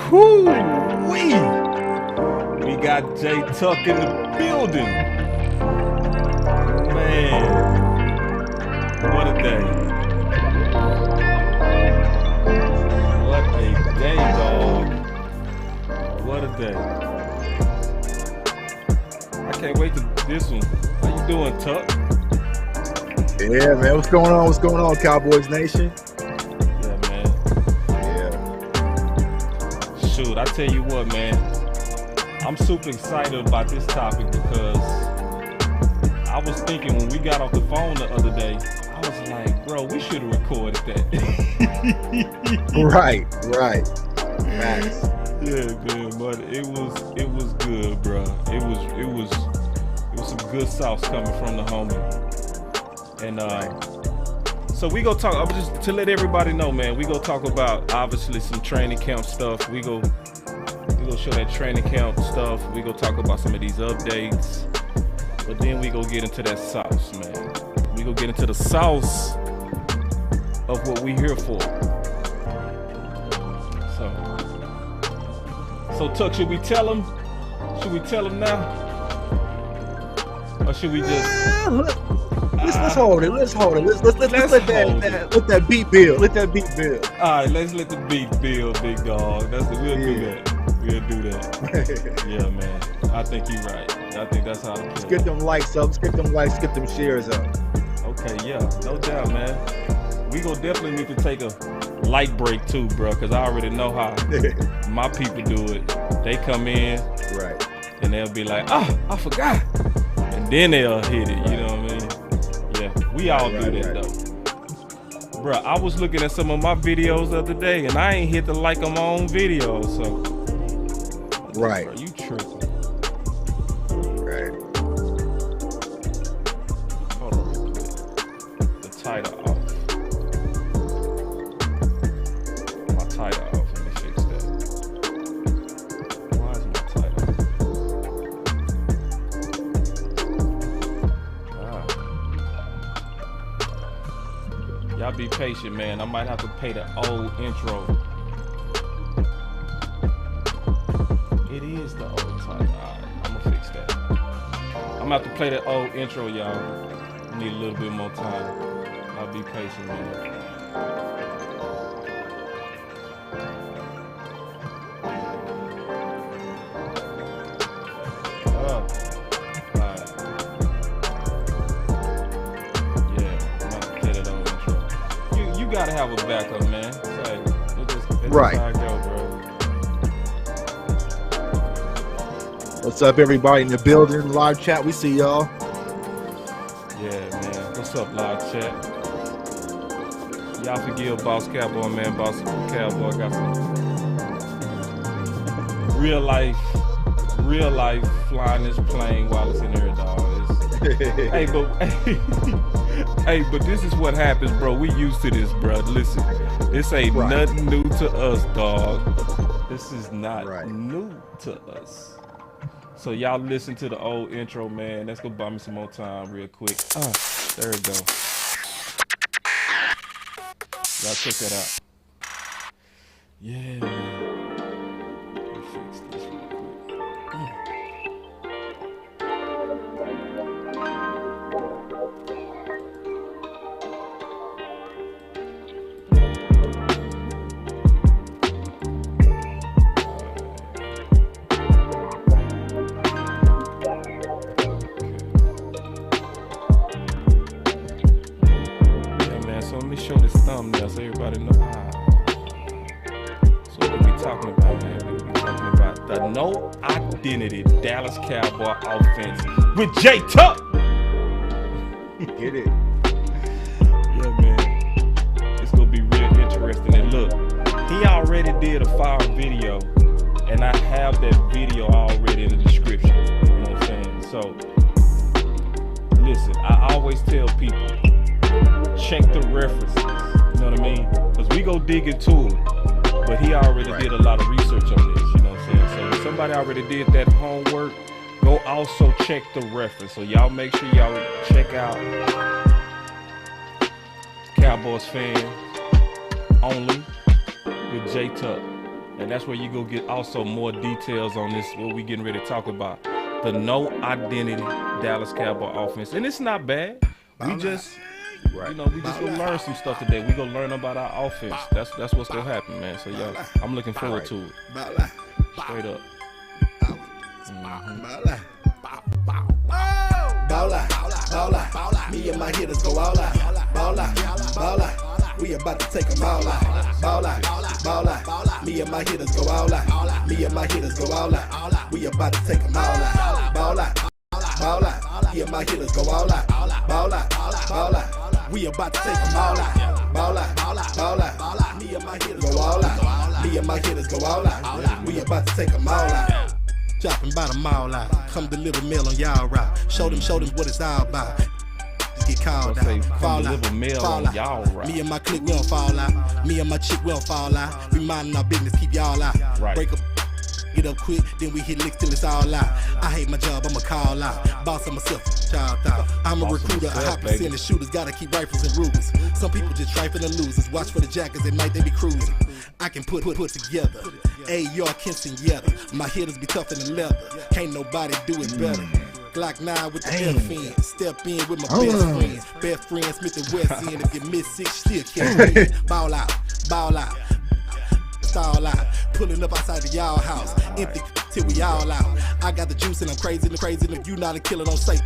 Whoo-wee. We got J Tuck in the building. Man, what a day. What a day, dog. What a day. I can't wait to this one. How you doing, Tuck? Yeah, man. What's going on? What's going on, Cowboys Nation? Yeah, man. Yeah. Shoot, I tell you what, man. I'm super excited about this topic because I was thinking when we got off the phone the other day, I was like, bro, we should have recorded that. Right. Nice. Yeah, man, but it was good, bro. It was some good sauce coming from the homie. And so we go talk. Just to let everybody know, man. We go talk about obviously some training camp stuff. We go show that training camp stuff. We go talk about some of these updates. But then we go get into that sauce, man. We go get into the sauce of what we here for. So Tuck, should we tell him? Should we tell him now? Or should we just? Let's hold it. Let's let that beat build. Let that beat build. All right, let's let the beat build, big dog. We'll do that. We'll do that. Yeah, man. I think you're right. I think that's how to play. Let's get them likes up. Let's get them likes. Get them shares up. Okay, yeah, no doubt, man. We gonna definitely need to take a light break too, bro, because I already know how my people do it. They come in, right, and they'll be like, "Oh, I forgot," and then they'll hit it. You know what I mean? Yeah, we all do that though. Bro, I was looking at some of my videos the other day, and I ain't hit the like on my own videos, so. Right. Bro, you tripping. Right. Hold on real quick. The title off. My title off. Let me fix that. Why is my title off? Y'all be patient, man. I might have to pay the old intro. It is the old title. Alright, I'm gonna fix that. I'm gonna have to play the old intro, y'all. I need a little bit more time. I'll be patient, man. Alright. Yeah, I'm gonna have to play that old intro. You gotta have a backup, man. It's right. Just how it go, bro. What's up, everybody in the building? Live chat, we see y'all. Yeah, man. What's up, live chat? Y'all forgive Boss Cowboy, man. Boss Cowboy got some real life flying this plane while it's in the air, dog. Hey, but this is what happens, bro. We used to this, bro. Listen, this ain't nothing new to us, dog. This is not new to us. So y'all listen to the old intro, man. Let's go buy me some more time real quick. There we go. Y'all check that out. Yeah, man. Let me fix this real quick. Show this thumbnail so everybody know. So what we be talking about, man? We be talking about the no identity Dallas Cowboy offense with J Tuck. Get it. Yeah, man. It's gonna be real interesting. And look, he already did a fire video, and I have that video already in the description. You know what I'm saying? So listen, I always tell people, check the references, you know what I mean? Because we go dig into it, but he already did a lot of research on this, you know what I'm saying? So if somebody already did that homework, Go also check the reference. So y'all make sure y'all check out Cowboys Fans Only with J Tuck. And that's where you go get also more details on this, what we getting ready to talk about. The no identity Dallas Cowboy offense. And it's not bad. We just, we just gonna learn some stuff today. We gonna learn about our offense. That's what's gonna happen, man. So y'all, I'm looking forward to it. Straight up. Me and my hitters go all out. Ball out. We about to take them all out. Ball out. Me and my hitters go all out. Me and my hitters go all out. We about to take them all out. Ball out. Me and my hitters go all out. Ball out. We about to take them all out. Ball out. Me and my hitters go all out. Me and my hitters go all out. We about to take them all out. Dropping by the mall out. Come deliver mail on y'all route. Show them what it's all about. Just get called out. Fall out. Me and my clique, we don't fall out. Me and my chick, we don't fall out. We minding our business, keep y'all out. Right. Break up, get up quick, then we hit licks till it's all out. I hate my job, I'ma call out. Boss of myself, child out. I'm a recruiter, a hot percentage shooters. Gotta keep rifles and Rugers. Some people just trifling and losers. Watch for the jackets at night, they be cruising. I can put together. A.R. Kinston Yetter. My hitters be tougher than leather. Can't nobody do it better. Glock 9 with the elephant. Step in with my best friend. Best friend Smith and West End. If you miss 6, still catch me. Ball out. Stall out. Pulling up outside the y'all house. Empty till we all out. I got the juice and I'm crazy. If you not a killer, don't say.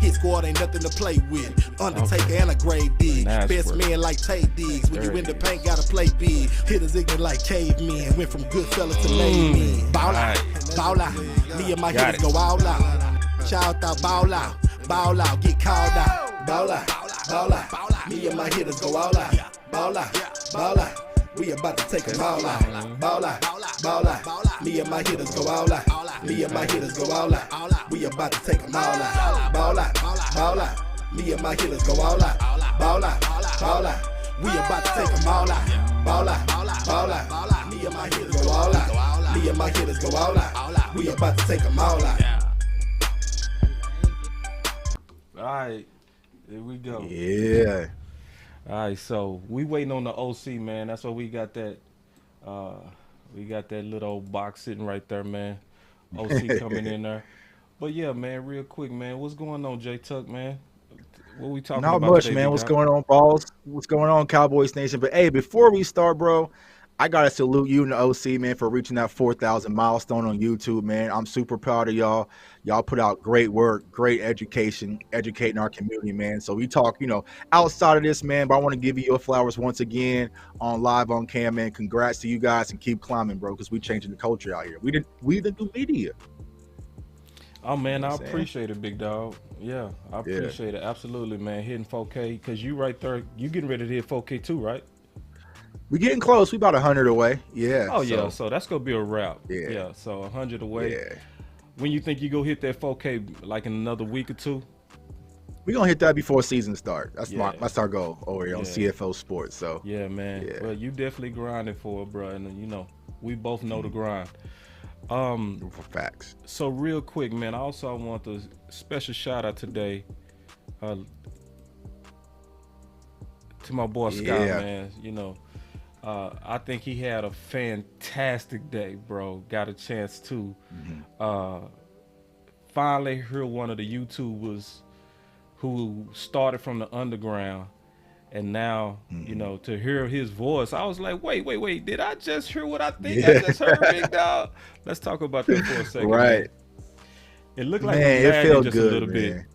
Hit squad ain't nothing to play with. Undertaker and a grave dig. Best man like Tate Diggs. When you in the paint, gotta play big. Hitters ignorant like cavemen. Went from good fellas to lame men. Ball out. Me and my hitters go all out. Shout out, ball out. Get called out. Ball out. Me and my hitters go all out. Ball out. We about to take them all out. Ball out. Me and my hitters go all out. Me and my hitters go all out. We about to take them all out. Ball out. Me and my hitters go all out. Ball out. We about to take them all out. Ball out. Me and my hitters go all out. Me and my hitters go all out. We about to take them all out. All right, here we go. Yeah. All right, so we waiting on the OC, man. That's why we got that. We got that little old box sitting right there, man. OC coming in there. But yeah, man, real quick, man. What's going on, J Tuck, man? What we talking about? Not much, today, man. What's going on, balls? What's going on, Cowboys Nation? But hey, before we start, bro, I gotta salute you and the OC, man, for reaching that 4,000 milestone on YouTube, man. I'm super proud of y'all. Y'all put out great work, great education, educating our community, man. So we talk, outside of this, man, but I want to give you your flowers once again on live on cam, man. Congrats to you guys and keep climbing, bro, because we changing the culture out here. We the new media. Oh, man, I appreciate it, big dog. Yeah, I appreciate it. Absolutely, man. Hitting 4K, because you right there, you getting ready to hit 4K too, right? We getting close. We about 100 away. Yeah. Oh, yeah. So that's going to be a wrap. Yeah. So 100 away. Yeah. When you think you go hit that 4K, like in another week or two? We're going to hit that before season start. That's our goal over here on CFO Sports. So yeah, man. Well, you definitely grinding for it, bro. And, we both know the grind. For facts. So real quick, man, I want to special shout out today to my boy Scott, man. I think he had a fantastic day, bro. Got a chance to finally hear one of the YouTubers who started from the underground, and now, to hear his voice, I was like, wait, did I just hear what I think I just heard, big dog? Let's talk about that for a second. Right. Man. It looked like we lagging just good, a little man. bit.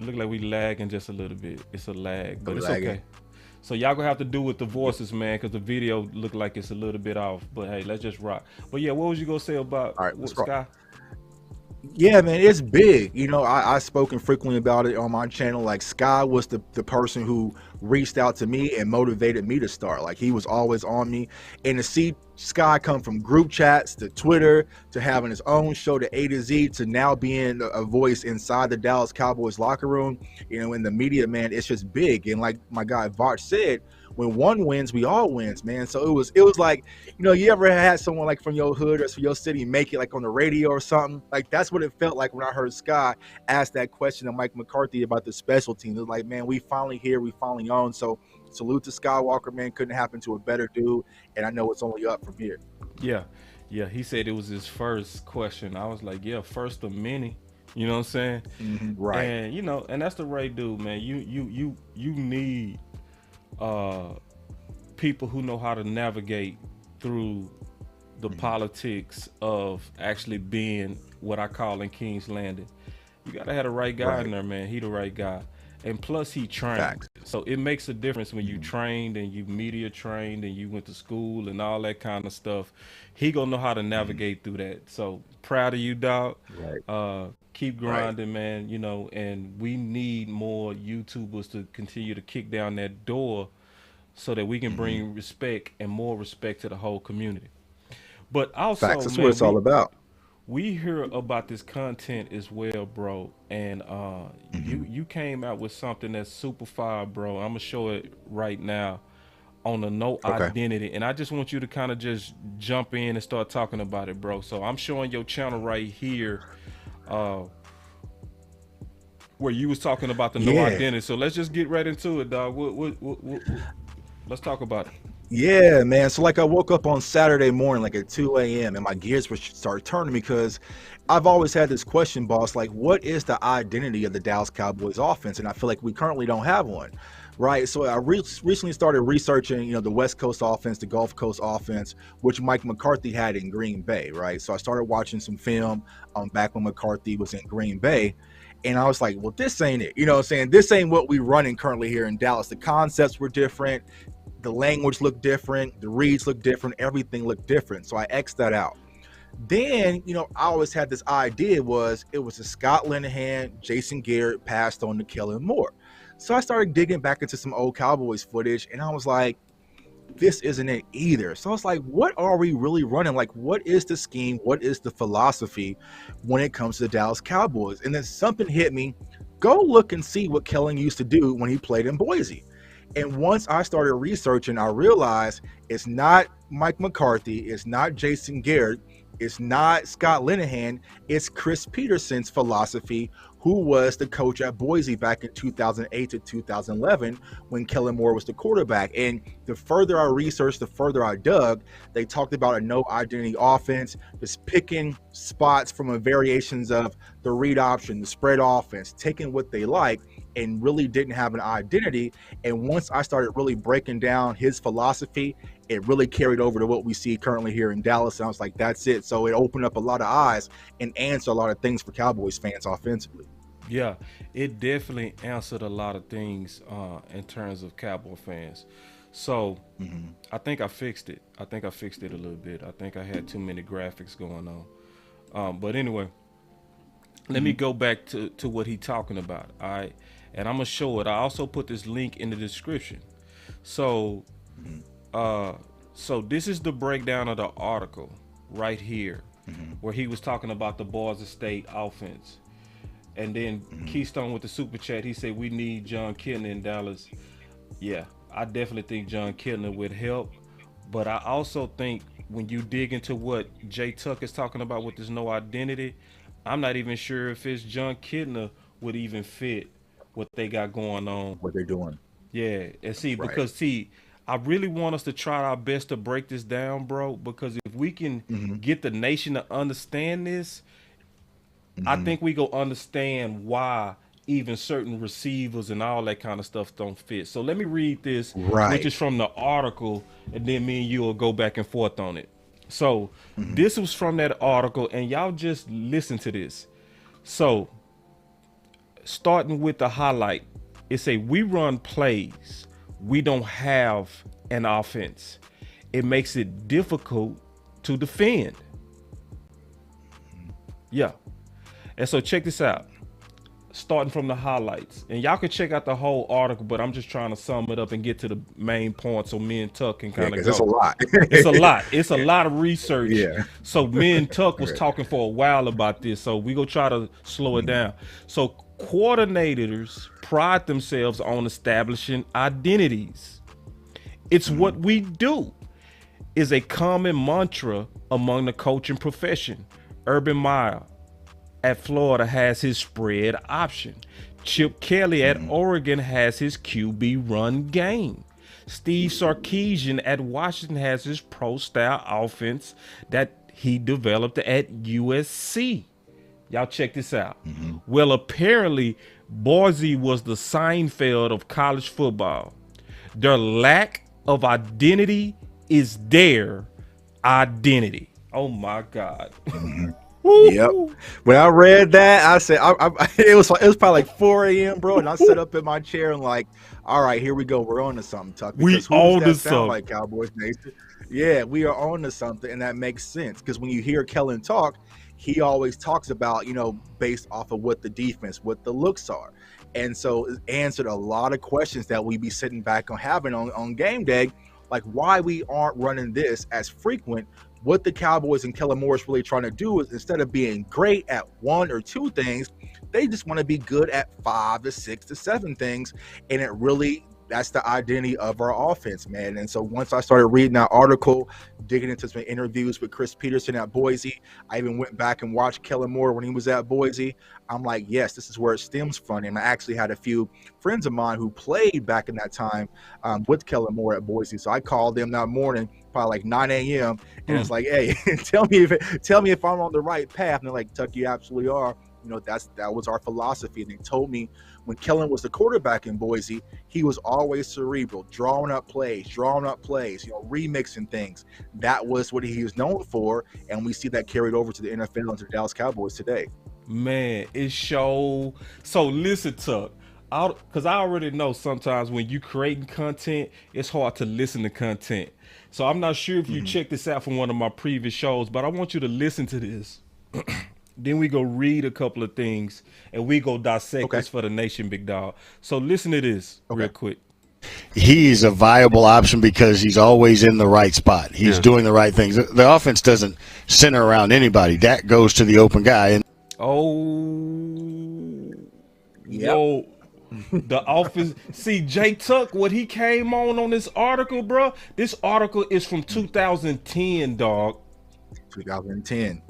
It looked like we lagging just a little bit. It's a lag, but it's lagging. okay. So y'all gonna have to do with the voices, man, because the video looked like it's a little bit off. But hey, let's just rock. But yeah, what was you gonna say about Sky? Yeah, man, it's big. I've spoken frequently about it on my channel. Like, Sky was the person who reached out to me and motivated me to start. Like, he was always on me. And to see Sky come from group chats to Twitter to having his own show to A to Z to now being a voice inside the Dallas Cowboys locker room, in the media, man, it's just big. And like my guy Vart said, when one wins, we all wins, man. So it was like, you ever had someone like from your hood or from your city make it like on the radio or something? Like that's what it felt like when I heard Sky ask that question to Mike McCarthy about the special team. It was like, man, we finally here, we finally on. So salute to Skywalker, man. Couldn't happen to a better dude, and I know it's only up from here. Yeah, he said it was his first question. I was like, yeah, first of many. You know what I'm saying? Right. And and that's the right dude, man. You need people who know how to navigate through the politics of actually being what I call in King's Landing. You gotta have the right guy in there, man. He the right guy. And plus he trained. Facts. So it makes a difference when you trained and you media trained and you went to school and all that kind of stuff. He gonna know how to navigate through that. So proud of you, dog. Right. Keep grinding, man. And we need more YouTubers to continue to kick down that door so that we can bring respect and more respect to the whole community. But also, Facts. That's man, what it's all about. We hear about this content as well, bro. And you came out with something that's super fire, bro. I'm gonna show it right now on the no identity. And I just want you to kind of just jump in and start talking about it, bro. So I'm showing your channel right here, where you was talking about the no identity. So let's just get right into it, dog. Let's talk about it. Yeah, man. So like I woke up on Saturday morning, like at 2 a.m. and my gears would start turning because I've always had this question, boss, like what is the identity of the Dallas Cowboys offense? And I feel like we currently don't have one, right? So I recently started researching, the West Coast offense, the Gulf Coast offense, which Mike McCarthy had in Green Bay, right? So I started watching some film back when McCarthy was in Green Bay. And I was like, well, this ain't it. You know what I'm saying? This ain't what we running currently here in Dallas. The concepts were different. The language looked different. The reads looked different. Everything looked different. So I X'd that out. Then, I always had this idea it was a Scott Linehan, Jason Garrett passed on to Kellen Moore. So I started digging back into some old Cowboys footage and I was like, this isn't it either. So it's like, what are we really running? Like, what is the scheme? What is the philosophy when it comes to the Dallas Cowboys? And then something hit me. Go look and see what Kellen used to do when he played in Boise. And once I started researching, I realized it's not Mike McCarthy, it's not Jason Garrett, it's not Scott Linehan, it's Chris Peterson's philosophy, who was the coach at Boise back in 2008 to 2011 when Kellen Moore was the quarterback. And the further I researched, the further I dug, they talked about a no identity offense, just picking spots from a variations of the read option, the spread offense, taking what they like, and really didn't have an identity. And once I started really breaking down his philosophy, it really carried over to what we see currently here in Dallas. And I was like, that's it. So it opened up a lot of eyes and answered a lot of things for Cowboys fans offensively. Yeah, it definitely answered a lot of things in terms of Cowboy fans. So I think I fixed it. I think I fixed it a little bit. I think I had too many graphics going on. But anyway, let me go back to what he's talking about. All right. And I'm going to show it. I also put this link in the description. So, so this is the breakdown of the article right here, where he was talking about the Boise State offense. And then Keystone with the super chat, he said, we need John Kitna in Dallas. Yeah, I definitely think John Kitna would help. But I also think when you dig into what Jay Tuck is talking about with this no identity, I'm not even sure if it's John Kitna would even fit what they got going on. What they're doing. Yeah, and because I really want us to try our best to break this down, bro, because if we can get the nation to understand this, I think we go understand why even certain receivers and all that kind of stuff don't fit. So let me read this, which is from the article, and then me and you will go back and forth on it. So this was from that article, and y'all just listen to this. So starting with the highlight, it say, we run plays. We don't have an offense. It makes it difficult to defend. Yeah. And so check this out. Starting from the highlights. And y'all can check out the whole article, but I'm just trying to sum it up and get to the main point so me and Tuck can kind of go. It's a lot. It's a lot. It's a lot of research. Yeah. So me and Tuck was talking for a while about this. So we gonna try to slow it down. So coordinators pride themselves on establishing identities. It's what we do, is a common mantra among the coaching profession. Urban Meyer at Florida has his spread option. Chip Kelly at Oregon has his QB run game. Steve Sarkisian at Washington has his pro-style offense that he developed at USC. Y'all check this out. Well, apparently, Boise was the Seinfeld of college football. Their lack of identity is their identity. Oh, my God. Yep. When I read that, I said, it was probably like 4 a.m., bro, and I sat up in my chair and like, all right, here we go. We're on to something, Tuck. We on to something. Like Cowboys Nation. Yeah, we are on to something, and that makes sense because when you hear Kellen talk, he always talks about, based off of what the defense, what the looks are. And so it answered a lot of questions that we be sitting back on having on game day, like why we aren't running this as frequent. What the Cowboys and Kellen Moore is really trying to do is, instead of being great at 1 or 2 things, they just want to be good at 5 to 6 to 7 things. And it really, that's the identity of our offense, man. And so once I started reading that article, digging into some interviews with Chris Peterson at Boise, I even went back and watched Kellen Moore when he was at Boise. I'm like, yes, this is where it stems from. And I actually had a few friends of mine who played back in that time with Kellen Moore at Boise. So I called them that morning, probably like 9 a.m. and it's like, hey, tell me if I'm on the right path. And they're like, Tuck, you absolutely are. That was our philosophy. And they told me when Kellen was the quarterback in Boise, he was always cerebral, drawing up plays, remixing things. That was what he was known for. And we see that carried over to the NFL and to the Dallas Cowboys today. Man, it show. So listen, Tuck, because I already know sometimes when you creating content, it's hard to listen to content. So I'm not sure if you checked this out from one of my previous shows, but I want you to listen to this. Then we go read a couple of things and we go dissect this for the nation, big dog. So listen to this real quick. He's a viable option because he's always in the right spot. He's doing the right things. The offense doesn't center around anybody. Dak goes to the open guy. And yo, the offense. See, Jay Tuck, what he came on this article, bro. This article is from 2010, dog. 2010.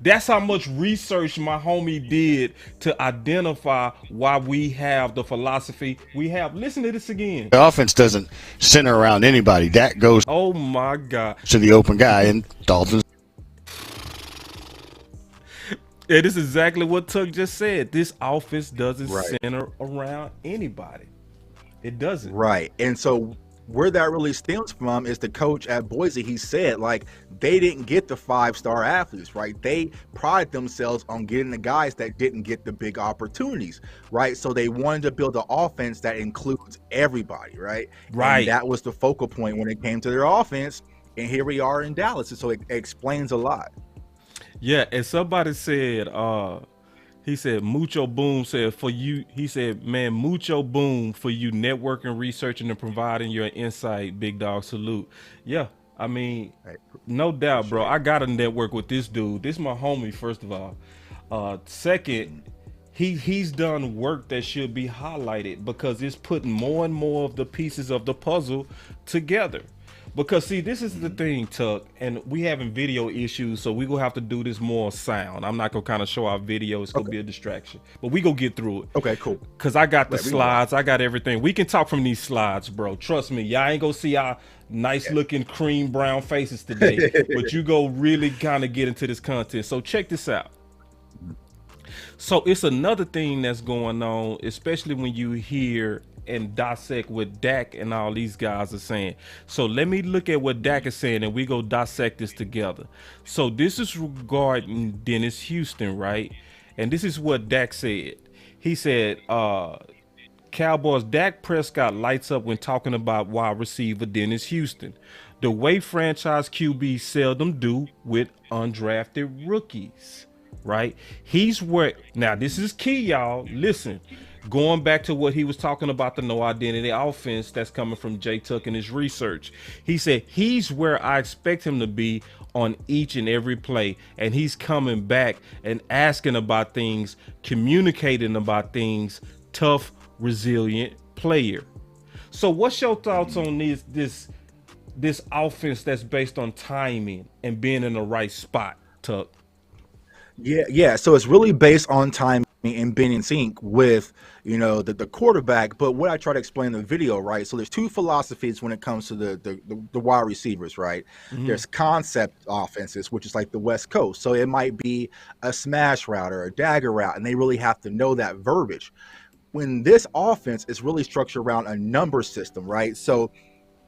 That's how much research my homie did to identify why we have the philosophy we have. Listen to this again. The offense doesn't center around anybody. Dak goes oh my God to the open guy, and Dalton. Yeah, this is exactly what Tuck just said. This offense doesn't center around anybody. It doesn't. Right. And so where that really stems from is the coach at Boise. He said, like, they didn't get the 5-star athletes, right? They pride themselves on getting the guys that didn't get the big opportunities, right? So they wanted to build an offense that includes everybody, right? Right. And that was the focal point when it came to their offense. And here we are in Dallas. And so it explains a lot. Yeah, and somebody said, he said, Mucho Boom said, for you, he said, man, Mucho Boom for you networking, researching, and providing your insight, big dog, salute. Yeah, I mean, no doubt, bro. I got to network with this dude. This is my homie, first of all. Second, he's done work that should be highlighted because it's putting more and more of the pieces of the puzzle together. Because see, this is the thing, Tuck, and we having video issues, so we gonna have to do this more sound. I'm not gonna kind of show our video; it's gonna be a distraction, but we gonna get through it. Okay, cool. Cause I got the slides, I got everything. We can talk from these slides, bro. Trust me, y'all ain't gonna see our nice looking cream brown faces today, but you go really kind of get into this content. So check this out. So it's another thing that's going on, especially when you hear and dissect what Dak and all these guys are saying. So let me look at what Dak is saying and we go dissect this together. So this is regarding Dennis Houston, right? And this is what Dak said. He said, Cowboys Dak Prescott lights up when talking about wide receiver Dennis Houston, the way franchise QBs seldom do with undrafted rookies, right? He's where, now this is key, y'all. Listen, going back to what he was talking about, the no identity offense that's coming from Jay Tuck in his research. He said he's where I expect him to be on each and every play. And he's coming back and asking about things, communicating about things, tough, resilient player. So what's your thoughts on this offense that's based on timing and being in the right spot, Tuck? Yeah. So it's really based on timing and being in sync with, the quarterback. But what I try to explain in the video, right? So there's two philosophies when it comes to the wide receivers, right? There's concept offenses, which is like the West Coast. So it might be a smash route or a dagger route, and they really have to know that verbiage. When this offense is really structured around a number system, right? So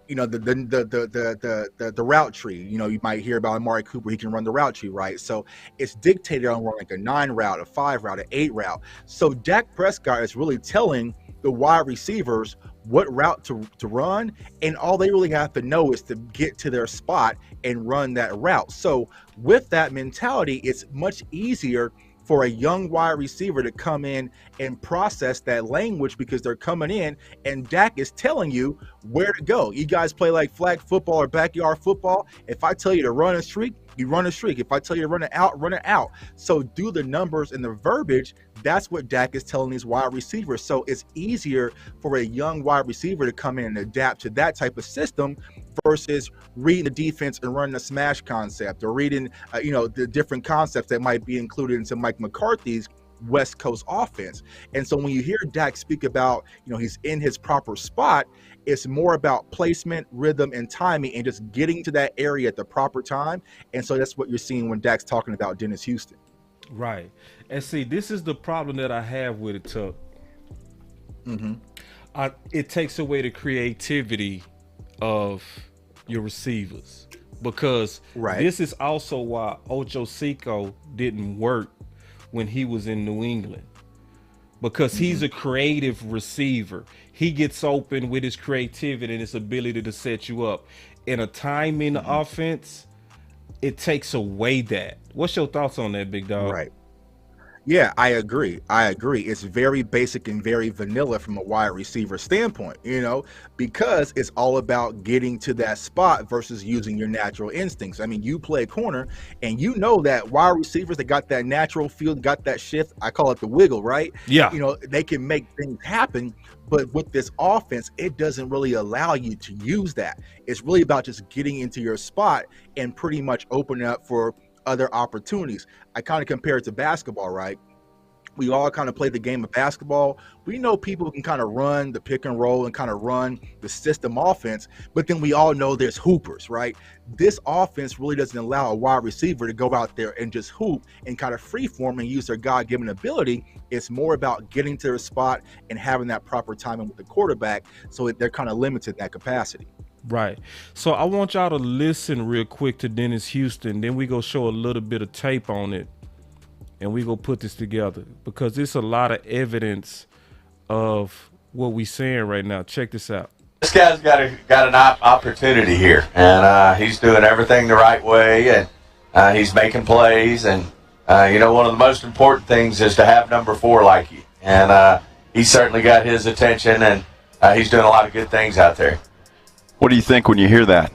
the route tree, you might hear about Amari Cooper, he can run the route tree, right? So it's dictated on like a 9 route, a 5 route, an 8 route. So Dak Prescott is really telling the wide receivers what route to run, and all they really have to know is to get to their spot and run that route. So with that mentality, it's much easier for a young wide receiver to come in and process that language, because they're coming in and Dak is telling you where to go. You guys play like flag football or backyard football. If I tell you to run a streak, you run a streak. If I tell you to run it out, run it out. So do the numbers and the verbiage. That's what Dak is telling these wide receivers. So it's easier for a young wide receiver to come in and adapt to that type of system versus reading the defense and running a smash concept, or reading, the different concepts that might be included into Mike McCarthy's West Coast offense. And so when you hear Dak speak about, he's in his proper spot, it's more about placement, rhythm, and timing, and just getting to that area at the proper time. And so that's what you're seeing when Dak's talking about Dennis Houston. Right. And see, this is the problem that I have with it, Tuck. It takes away the creativity of your receivers, because this is also why Ocho Cinco didn't work when he was in New England, because he's a creative receiver. He gets open with his creativity and his ability to set you up. In a timing offense, it takes away that. What's your thoughts on that, big dog? Right. Yeah, I agree. It's very basic and very vanilla from a wide receiver standpoint, because it's all about getting to that spot versus using your natural instincts. I mean, you play corner, and that wide receivers that got that natural feel, got that shift, I call it the wiggle, right? Yeah. They can make things happen. But with this offense, it doesn't really allow you to use that. It's really about just getting into your spot and pretty much opening up for other opportunities. I kind of compare it to basketball, right? We all kind of play the game of basketball. We know people can kind of run the pick and roll and kind of run the system offense, but then we all know there's hoopers, right? This offense really doesn't allow a wide receiver to go out there and just hoop and kind of freeform and use their God-given ability. It's more about getting to their spot and having that proper timing with the quarterback, so they're kind of limited in that capacity. Right. So I want y'all to listen real quick to Dennis Houston. Then we go show a little bit of tape on it, and we go put this together, because it's a lot of evidence of what we saying right now. Check this out. This guy's got an opportunity here, and he's doing everything the right way, and he's making plays, and one of the most important things is to have number 4 like you, and he's certainly got his attention, and he's doing a lot of good things out there. What do you think when you hear that?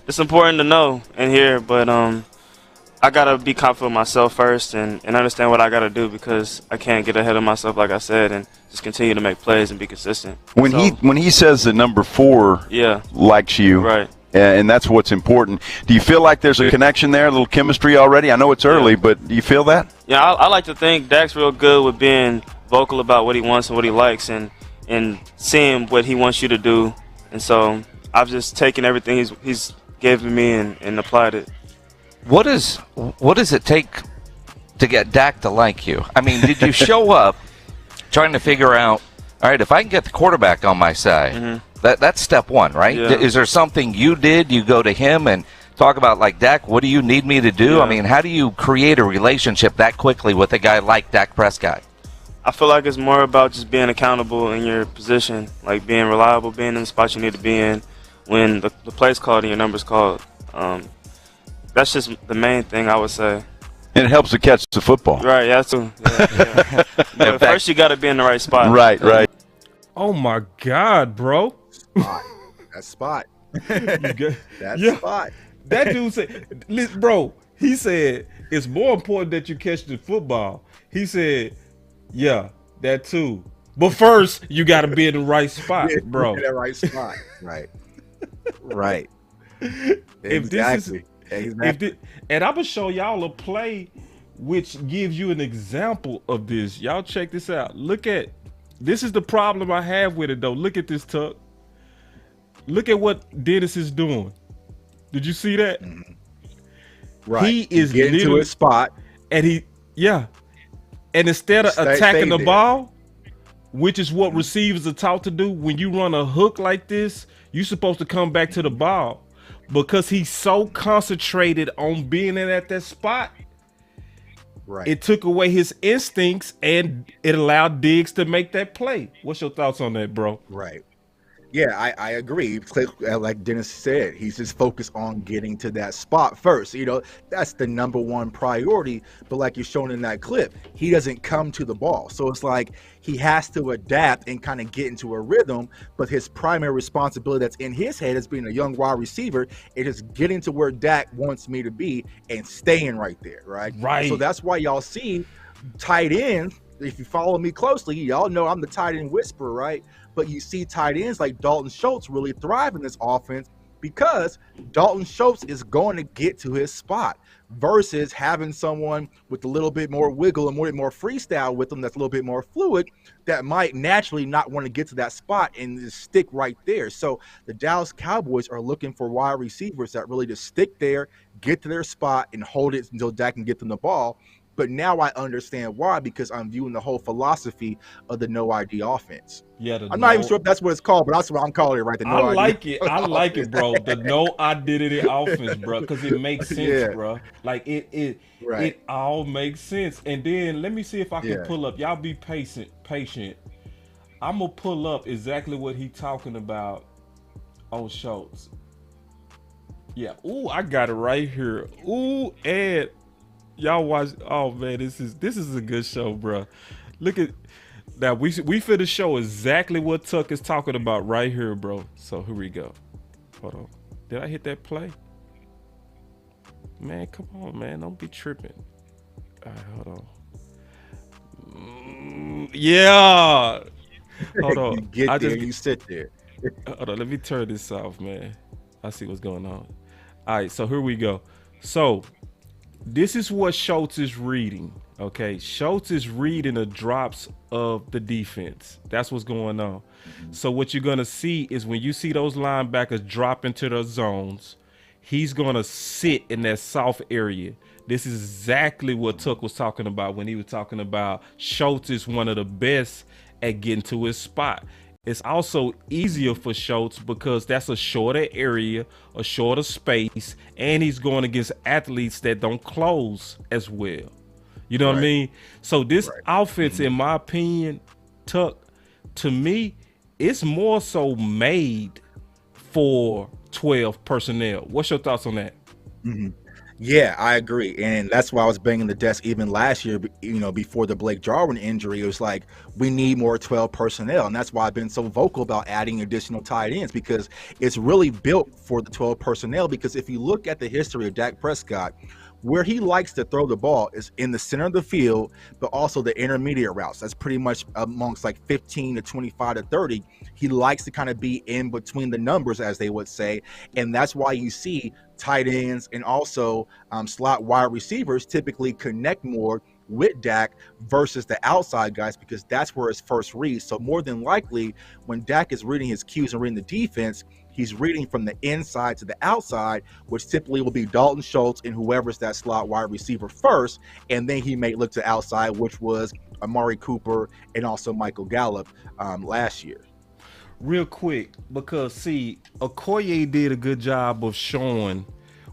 It's important to know and hear, but I gotta be confident with myself first and understand what I gotta do, because I can't get ahead of myself, like I said, and just continue to make plays and be consistent. When he says that number 4 likes you, right, and that's what's important, do you feel like there's a connection there, a little chemistry already? I know it's early, but do you feel that? Yeah, I like to think Dak's real good with being vocal about what he wants and what he likes, and seeing what he wants you to do. And so I've just taken everything he's given me and applied it. What does it take to get Dak to like you? I mean, did you show up trying to figure out, all right, if I can get the quarterback on my side, that's step one, right? Yeah. Is there something you did? You go to him and talk about, like, Dak, what do you need me to do? Yeah. I mean, how do you create a relationship that quickly with a guy like Dak Prescott? I feel like it's more about just being accountable in your position, like being reliable, being in the spot you need to be in when the play's called and your number's called. That's just the main thing I would say. And it helps to catch the football. Right, yeah, too. Yeah. But first you got to be in the right spot. Right. Oh, my God, bro. That spot. That spot. That dude said, bro, he said, it's more important that you catch the football. He said, yeah, that too. But first, you got to be in the right spot, Yeah, bro. in the right spot. Right. Right. If this is, Exactly. and I'm gonna show y'all a play which gives you an example of this. Y'all check this out. Look at this is the problem I have with it though. Look at this, Tuck. Look at what Dennis is doing. Did you see that? Right. He is getting to literally his spot. and and instead of attacking the ball, which is what receivers are taught to do, when you run a hook like this, you're supposed to come back to the ball. Because he's so concentrated on being in at that spot, Right. it took away his instincts and it allowed Diggs to make that play. What's your thoughts on that, bro? Right. Yeah, I agree. Like Dennis said, he's just focused on getting to that spot first. You know, that's the number one priority. But like you're shown in that clip, he doesn't come to the ball. So it's like he has to adapt and kind of get into a rhythm. But his primary responsibility that's in his head as being a young wide receiver is just getting to where Dak wants me to be and staying right there, right? Right. So that's why y'all see tight ends. If you follow me closely, y'all know I'm the tight end whisperer, right? But you see tight ends like Dalton Schultz really thrive in this offense because Dalton Schultz is going to get to his spot versus having someone with a little bit more wiggle and more freestyle with them that's a little bit more fluid that might naturally not want to get to that spot and just stick right there. So the Dallas Cowboys are looking for wide receivers that really just stick there, get to their spot, and hold it until Dak can get them the ball. But now I understand why, because I'm viewing the whole philosophy of the no ID offense. Yeah, I'm not even sure if that's what it's called, but that's what I'm calling it, right? The no I ID. like it. I like it, bro. The no identity offense, bro, because it makes sense, Yeah. bro. Like it Right. all makes sense. And then let me see if I can Yeah. pull up. Y'all be patient. I'm gonna pull up exactly what he talking about on Schultz. Yeah. Ooh, I got it right here. Ooh, and y'all watch. Oh man, this is a good show, bro. Look at now. We finna show exactly what Tuck is talking about right here, bro. So here we go. Hold on. Did I hit that play? Man, come on, man. Don't be tripping. All right, hold on. Yeah. Hold on. You get there, you sit there. Hold on. Let me turn this off, man. I see what's going on. All right, so here we go. So this is what Schultz is reading. Okay, Schultz is reading the drops of the defense. That's what's going on. So what you're gonna see is when you see those linebackers drop into the zones, he's gonna sit in that soft area. This is exactly what Tuck was talking about when he was talking about Schultz is one of the best at getting to his spot. It's also easier for Schultz because that's a shorter area, a shorter space, and he's going against athletes that don't close as well. You know what I mean? So this offense, in my opinion, Tuck, to me, it's more so made for 12 personnel. What's your thoughts on that? Yeah, I agree. And that's why I was banging the desk even last year, you know, before the Blake Jarwin injury. It was like, we need more 12 personnel. And that's why I've been so vocal about adding additional tight ends, because it's really built for the 12 personnel. Because if you look at the history of Dak Prescott, where he likes to throw the ball is in the center of the field, but also the intermediate routes. That's pretty much amongst like 15 to 25 to 30. He likes to kind of be in between the numbers, as they would say. And that's why you see tight ends and also slot wide receivers typically connect more with Dak versus the outside guys, because that's where his first read. So more than likely, when Dak is reading his cues and reading the defense, he's reading from the inside to the outside, which typically will be Dalton Schultz and whoever's that slot wide receiver first, and then he may look to outside, which was Amari Cooper and also Michael Gallup last year. Real quick, because see, Okoye did a good job of showing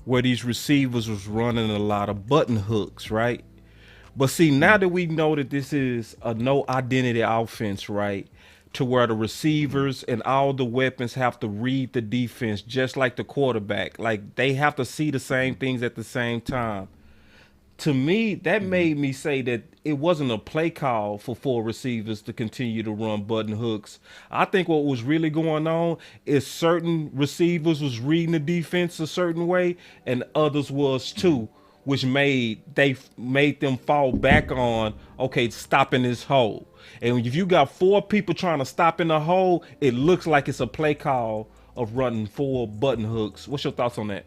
where these receivers was running a lot of button hooks, right? But see, now that we know that this is a no identity offense, right, to where the receivers and all the weapons have to read the defense just like the quarterback, like they have to see the same things at the same time. To me, that made me say that it wasn't a play call for 4 receivers to continue to run button hooks. I think what was really going on is certain receivers was reading the defense a certain way and others was too, which made them fall back on, okay, stopping this hole. And if you got 4 people trying to stop in the hole, it looks like it's a play call of running 4 button hooks. What's your thoughts on that?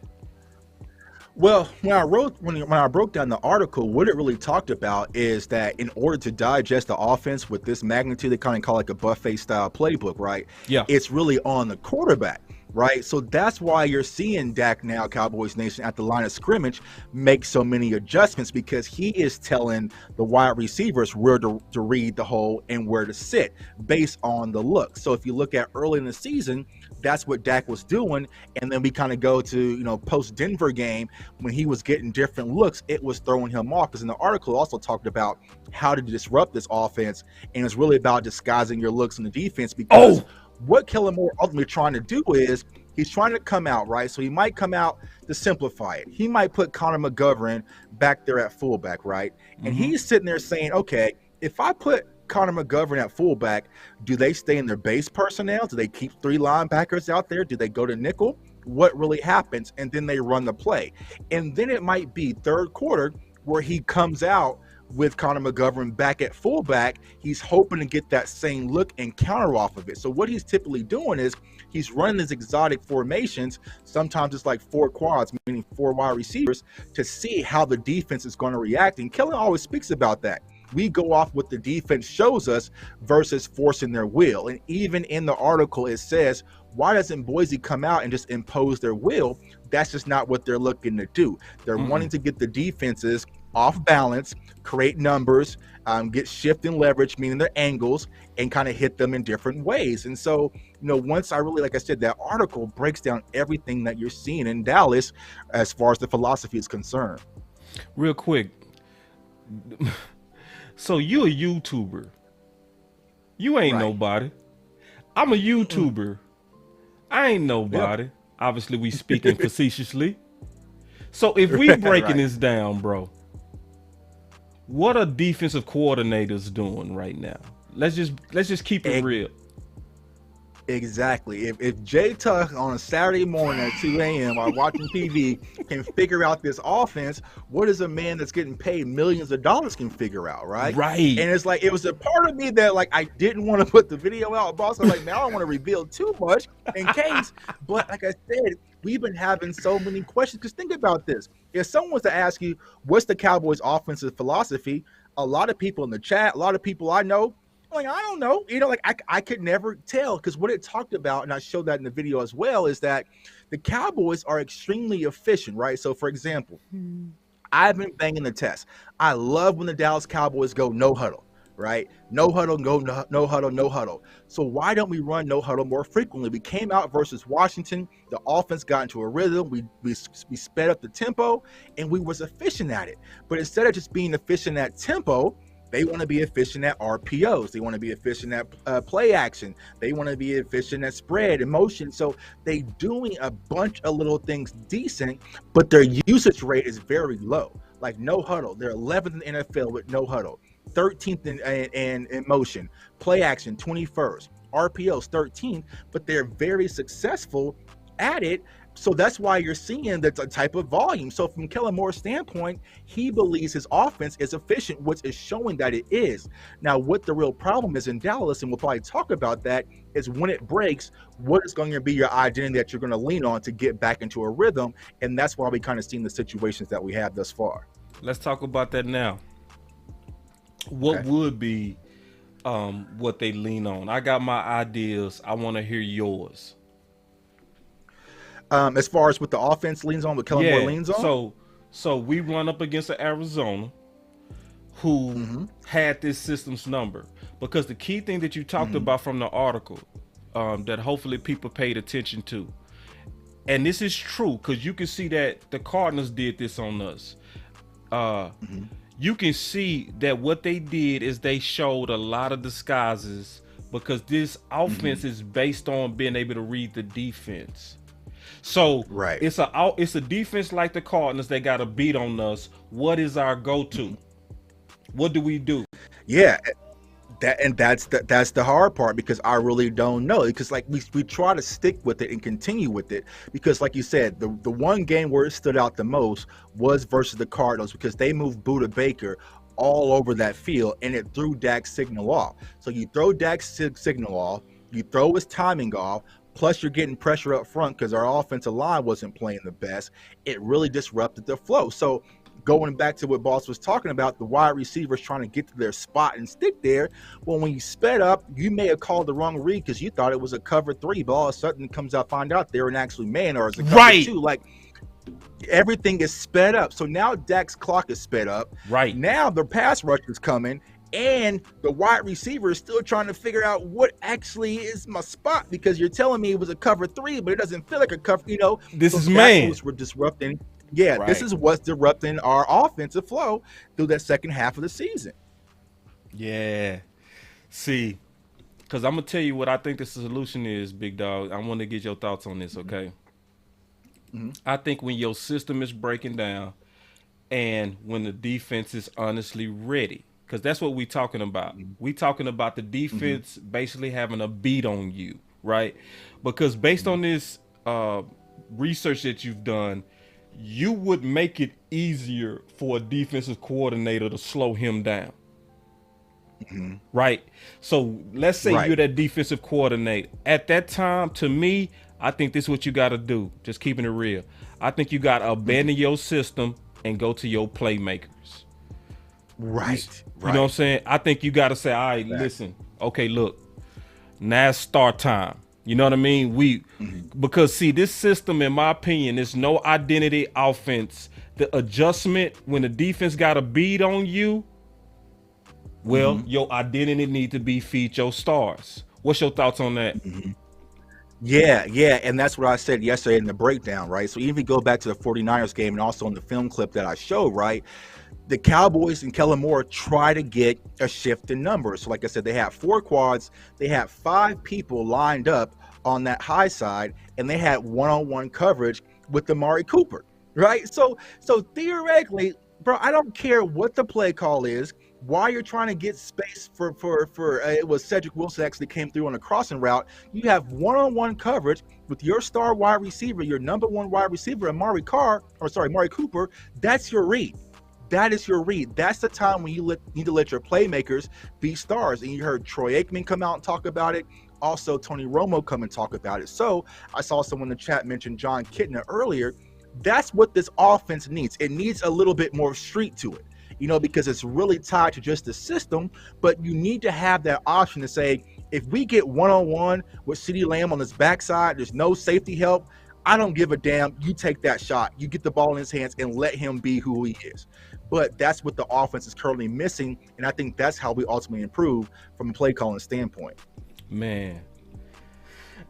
Well, when I broke down the article, what it really talked about is that in order to digest the offense with this magnitude, they kind of call it like a buffet style playbook, right? Yeah. It's really on the quarterback, right? So that's why you're seeing Dak now, Cowboys Nation, at the line of scrimmage, make so many adjustments, because he is telling the wide receivers where to read the hole and where to sit based on the look. So if you look at early in the season, that's what Dak was doing. And then we kind of go to, post Denver game, when he was getting different looks, it was throwing him off. Because in the article also talked about how to disrupt this offense. And it's really about disguising your looks in the defense, because what Kellen Moore ultimately trying to do is he's trying to come out, right? So he might come out to simplify it. He might put Connor McGovern back there at fullback, right? And he's sitting there saying, okay, if I put Connor McGovern at fullback, do they stay in their base personnel? Do they keep 3 linebackers out there? Do they go to nickel? What really happens? And then they run the play. And then it might be third quarter where he comes out with Connor McGovern back at fullback. He's hoping to get that same look and counter off of it. So what he's typically doing is he's running these exotic formations. Sometimes it's like 4 quads, meaning 4 wide receivers, to see how the defense is going to react. And Kellen always speaks about that. We go off what the defense shows us versus forcing their will. And even in the article, it says, why doesn't Boise come out and just impose their will? That's just not what they're looking to do. They're wanting to get the defenses off balance, create numbers, get shift and leverage, meaning their angles, and kind of hit them in different ways. And so, once I really, like I said, that article breaks down everything that you're seeing in Dallas as far as the philosophy is concerned. Real quick. So you a YouTuber. You ain't nobody. I'm a YouTuber. I ain't nobody. Yep. Obviously, we speaking facetiously. So if we breaking this down, bro, what are defensive coordinators doing right now? Let's just keep it real. Exactly. If Jay Tuck on a Saturday morning at 2 a.m. while watching TV can figure out this offense, what is a man that's getting paid millions of dollars can figure out, right? Right. And it's like, it was a part of me that, like, I didn't want to put the video out, boss. I'm like, man, I don't want to reveal too much in case. But like I said, we've been having so many questions. Because think about this. If someone was to ask you, what's the Cowboys' offensive philosophy? A lot of people in the chat, a lot of people I know, like, I don't know, I could never tell, because what it talked about, and I showed that in the video as well, is that the Cowboys are extremely efficient, right? So, for example, I've been banging the test. I love when the Dallas Cowboys go no huddle, right? No huddle, go no huddle, no huddle. So why don't we run no huddle more frequently? We came out versus Washington. The offense got into a rhythm. We sped up the tempo, and we was efficient at it. But instead of just being efficient at tempo, they want to be efficient at RPOs. They want to be efficient at play action. They want to be efficient at spread and motion. So they doing a bunch of little things decent, but their usage rate is very low. Like no huddle. They're 11th in the NFL with no huddle. 13th in motion. Play action, 21st. RPOs, 13th. But they're very successful at it. So that's why you're seeing that type of volume. So from Kellen Moore's standpoint, he believes his offense is efficient, which is showing that it is. Now, what the real problem is in Dallas, and we'll probably talk about that, is when it breaks, what is going to be your identity that you're going to lean on to get back into a rhythm? And that's why we kind of seen the situations that we have thus far. Let's talk about that now. What would be what they lean on? I got my ideas. I want to hear yours. As far as what the offense leans on, what Kellen Moore leans on? So we run up against an Arizona who had this system's number. Because the key thing that you talked about from the article that hopefully people paid attention to, and this is true because you can see that the Cardinals did this on us. You can see that what they did is they showed a lot of disguises because this offense is based on being able to read the defense. So it's a defense like the Cardinals. They got a beat on us. What is our go-to? What do we do? Yeah. That's the hard part, because I really don't know, because like we try to stick with it and continue with it, because like you said, the one game where it stood out the most was versus the Cardinals, because they moved Buda Baker all over that field and it threw Dak's signal off. So you throw Dak's signal off, you throw his timing off, plus you're getting pressure up front because our offensive line wasn't playing the best. It really disrupted the flow. So going back to what Boss was talking about, the wide receivers trying to get to their spot and stick there. Well, when you sped up, you may have called the wrong read because you thought it was a cover 3, but all of a sudden it comes out, find out they're an actually man, or it's a cover 2. Like, everything is sped up. So now Dak's clock is sped up. Right. Now the pass rush is coming, and the wide receiver is still trying to figure out what actually is my spot, because you're telling me it was a cover 3, but it doesn't feel like a cover, you know. This so is man. We're disrupting. Yeah, right. This is what's disrupting our offensive flow through that second half of the season. Yeah. See, because I'm going to tell you what I think the solution is, big dog. I want to get your thoughts on this, okay? Mm-hmm. I think when your system is breaking down and when the defense is honestly ready, because that's what we're talking about. Mm-hmm. We're talking about the defense basically having a beat on you, right? Because based on this research that you've done, you would make it easier for a defensive coordinator to slow him down. Mm-hmm. Right? So let's say you're that defensive coordinator. At that time, to me, I think this is what you got to do. Just keeping it real. I think you got to abandon your system and go to your playmakers. Right. You know what I'm saying? I think you got to say, all right, listen. Okay, look. Now it's start time. You know what I mean? Because see, this system, in my opinion, is no identity offense. The adjustment when the defense got a beat on you, well, your identity need to be feed your stars. What's your thoughts on that? Yeah, and that's what I said yesterday in the breakdown, right? So even if you go back to the 49ers game and also in the film clip that I showed, right, the Cowboys and Kellen Moore try to get a shift in numbers. So like I said, they have 4 quads, they have 5 people lined up on that high side, and they had one-on-one coverage with Amari Cooper, right? So theoretically, bro, I don't care what the play call is, why you're trying to get space for it was Cedric Wilson actually came through on a crossing route. You have one-on-one coverage with your star wide receiver, your number 1 wide receiver, Amari Cooper. That's your read. That is your read. That's the time when you need to let your playmakers be stars. And you heard Troy Aikman come out and talk about it. Also, Tony Romo come and talk about it. So I saw someone in the chat mention John Kitna earlier. That's what this offense needs. It needs a little bit more street to it, you know, because it's really tied to just the system. But you need to have that option to say, if we get one-on-one with CeeDee Lamb on his backside, there's no safety help, I don't give a damn. You take that shot. You get the ball in his hands and let him be who he is. But that's what the offense is currently missing, and I think that's how we ultimately improve from a play calling standpoint. Man,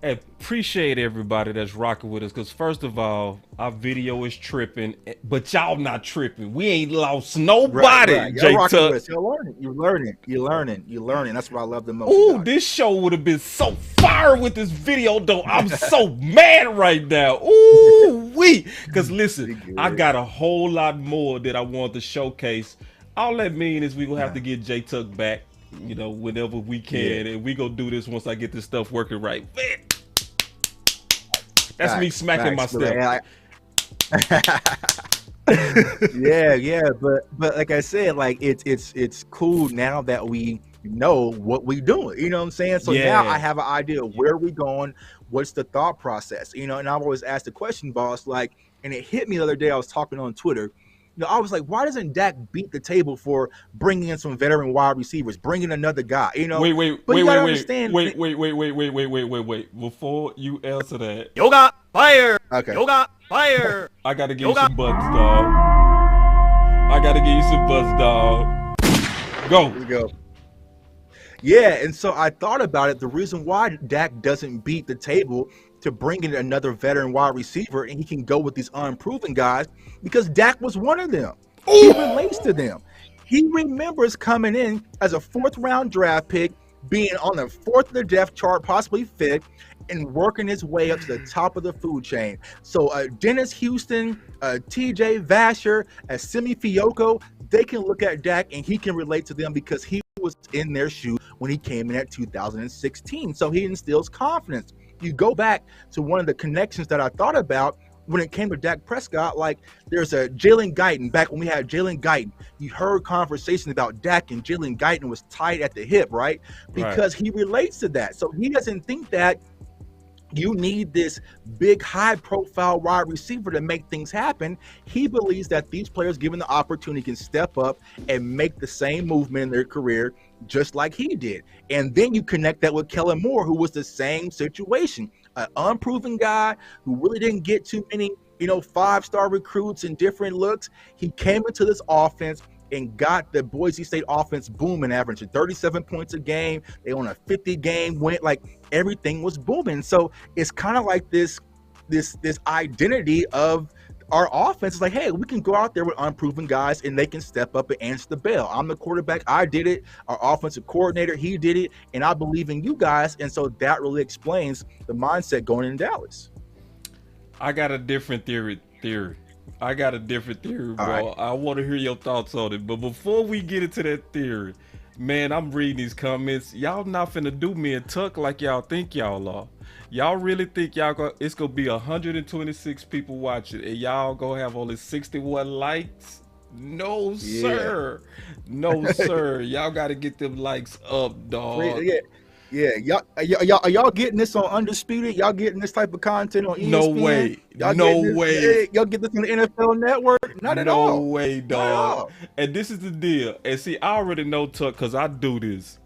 I appreciate everybody that's rocking with us, because first of all, our video is tripping, but y'all not tripping. We ain't lost nobody. Right. Y'all rocking with us. You're learning. That's what I love the most. Ooh, this show would have been so fire with this video, though. I'm so mad right now. Ooh, because listen, I got a whole lot more that I want to showcase. All that mean is we gonna have to get J Tuck back, you know, whenever we can, and we gonna do this once I get this stuff working right. Man, that's me smacking my step. Yeah, but like I said, like it's cool now that we know what we doing. You know what I'm saying? So now I have an idea of where we going, what's the thought process, you know. And I've always asked the question, boss, like, and it hit me the other day. I was talking on Twitter. You know, I was like, why doesn't Dak beat the table for bringing in some veteran wide receivers, bringing another guy? You know, wait. Before you answer that, Yoga fire. Okay. Yoga fire. I gotta give you some buttons, dog. Go. Let's go. Yeah, and so I thought about it. The reason why Dak doesn't beat the table to bring in another veteran wide receiver and he can go with these unproven guys, because Dak was one of them. He relates to them. He remembers coming in as a 4th round draft pick, being on the 4th of the depth chart, possibly 5th, and working his way up to the top of the food chain. So Dennis Houston, TJ Vasher, Simi Fioco, they can look at Dak and he can relate to them because he was in their shoe when he came in at 2016. So he instills confidence. You go back to one of the connections that I thought about when it came to Dak Prescott, like there's a Jalen Guyton. Back when we had Jalen Guyton, you heard conversations about Dak, and Jalen Guyton was tight at the hip, right? Because he relates to that. So he doesn't think that you need this big, high-profile wide receiver to make things happen. He believes that these players, given the opportunity, can step up and make the same movement in their career just like he did. And then you connect that with Kellen Moore, who was the same situation. An unproven guy who really didn't get too many, five-star recruits and different looks. He came into this offense and got the Boise State offense booming, averaging 37 points a game. They on a 50-game win. Like, everything was booming. So it's kind of like this identity of our offense. It's like, hey, we can go out there with unproven guys and they can step up and answer the bell. I'm the quarterback. I did it. Our offensive coordinator, he did it. And I believe in you guys. And so that really explains the mindset going in Dallas. I got a different theory. I got a different theory, bro. Right. I want to hear your thoughts on it. But before we get into that theory, man, I'm reading these comments. Y'all not finna do me and Tuck like y'all think y'all are. Y'all really think it's gonna be 126 people watching and y'all gonna have only 61 likes? No, sir. No, sir. Y'all gotta get them likes up, dog. Yeah, y'all getting this on Undisputed? Y'all getting this type of content on ESPN? No way. No way. Y'all get this on the NFL Network? Not at all. No way, dog. And this is the deal. And see, I already know, Tuck, because I do this.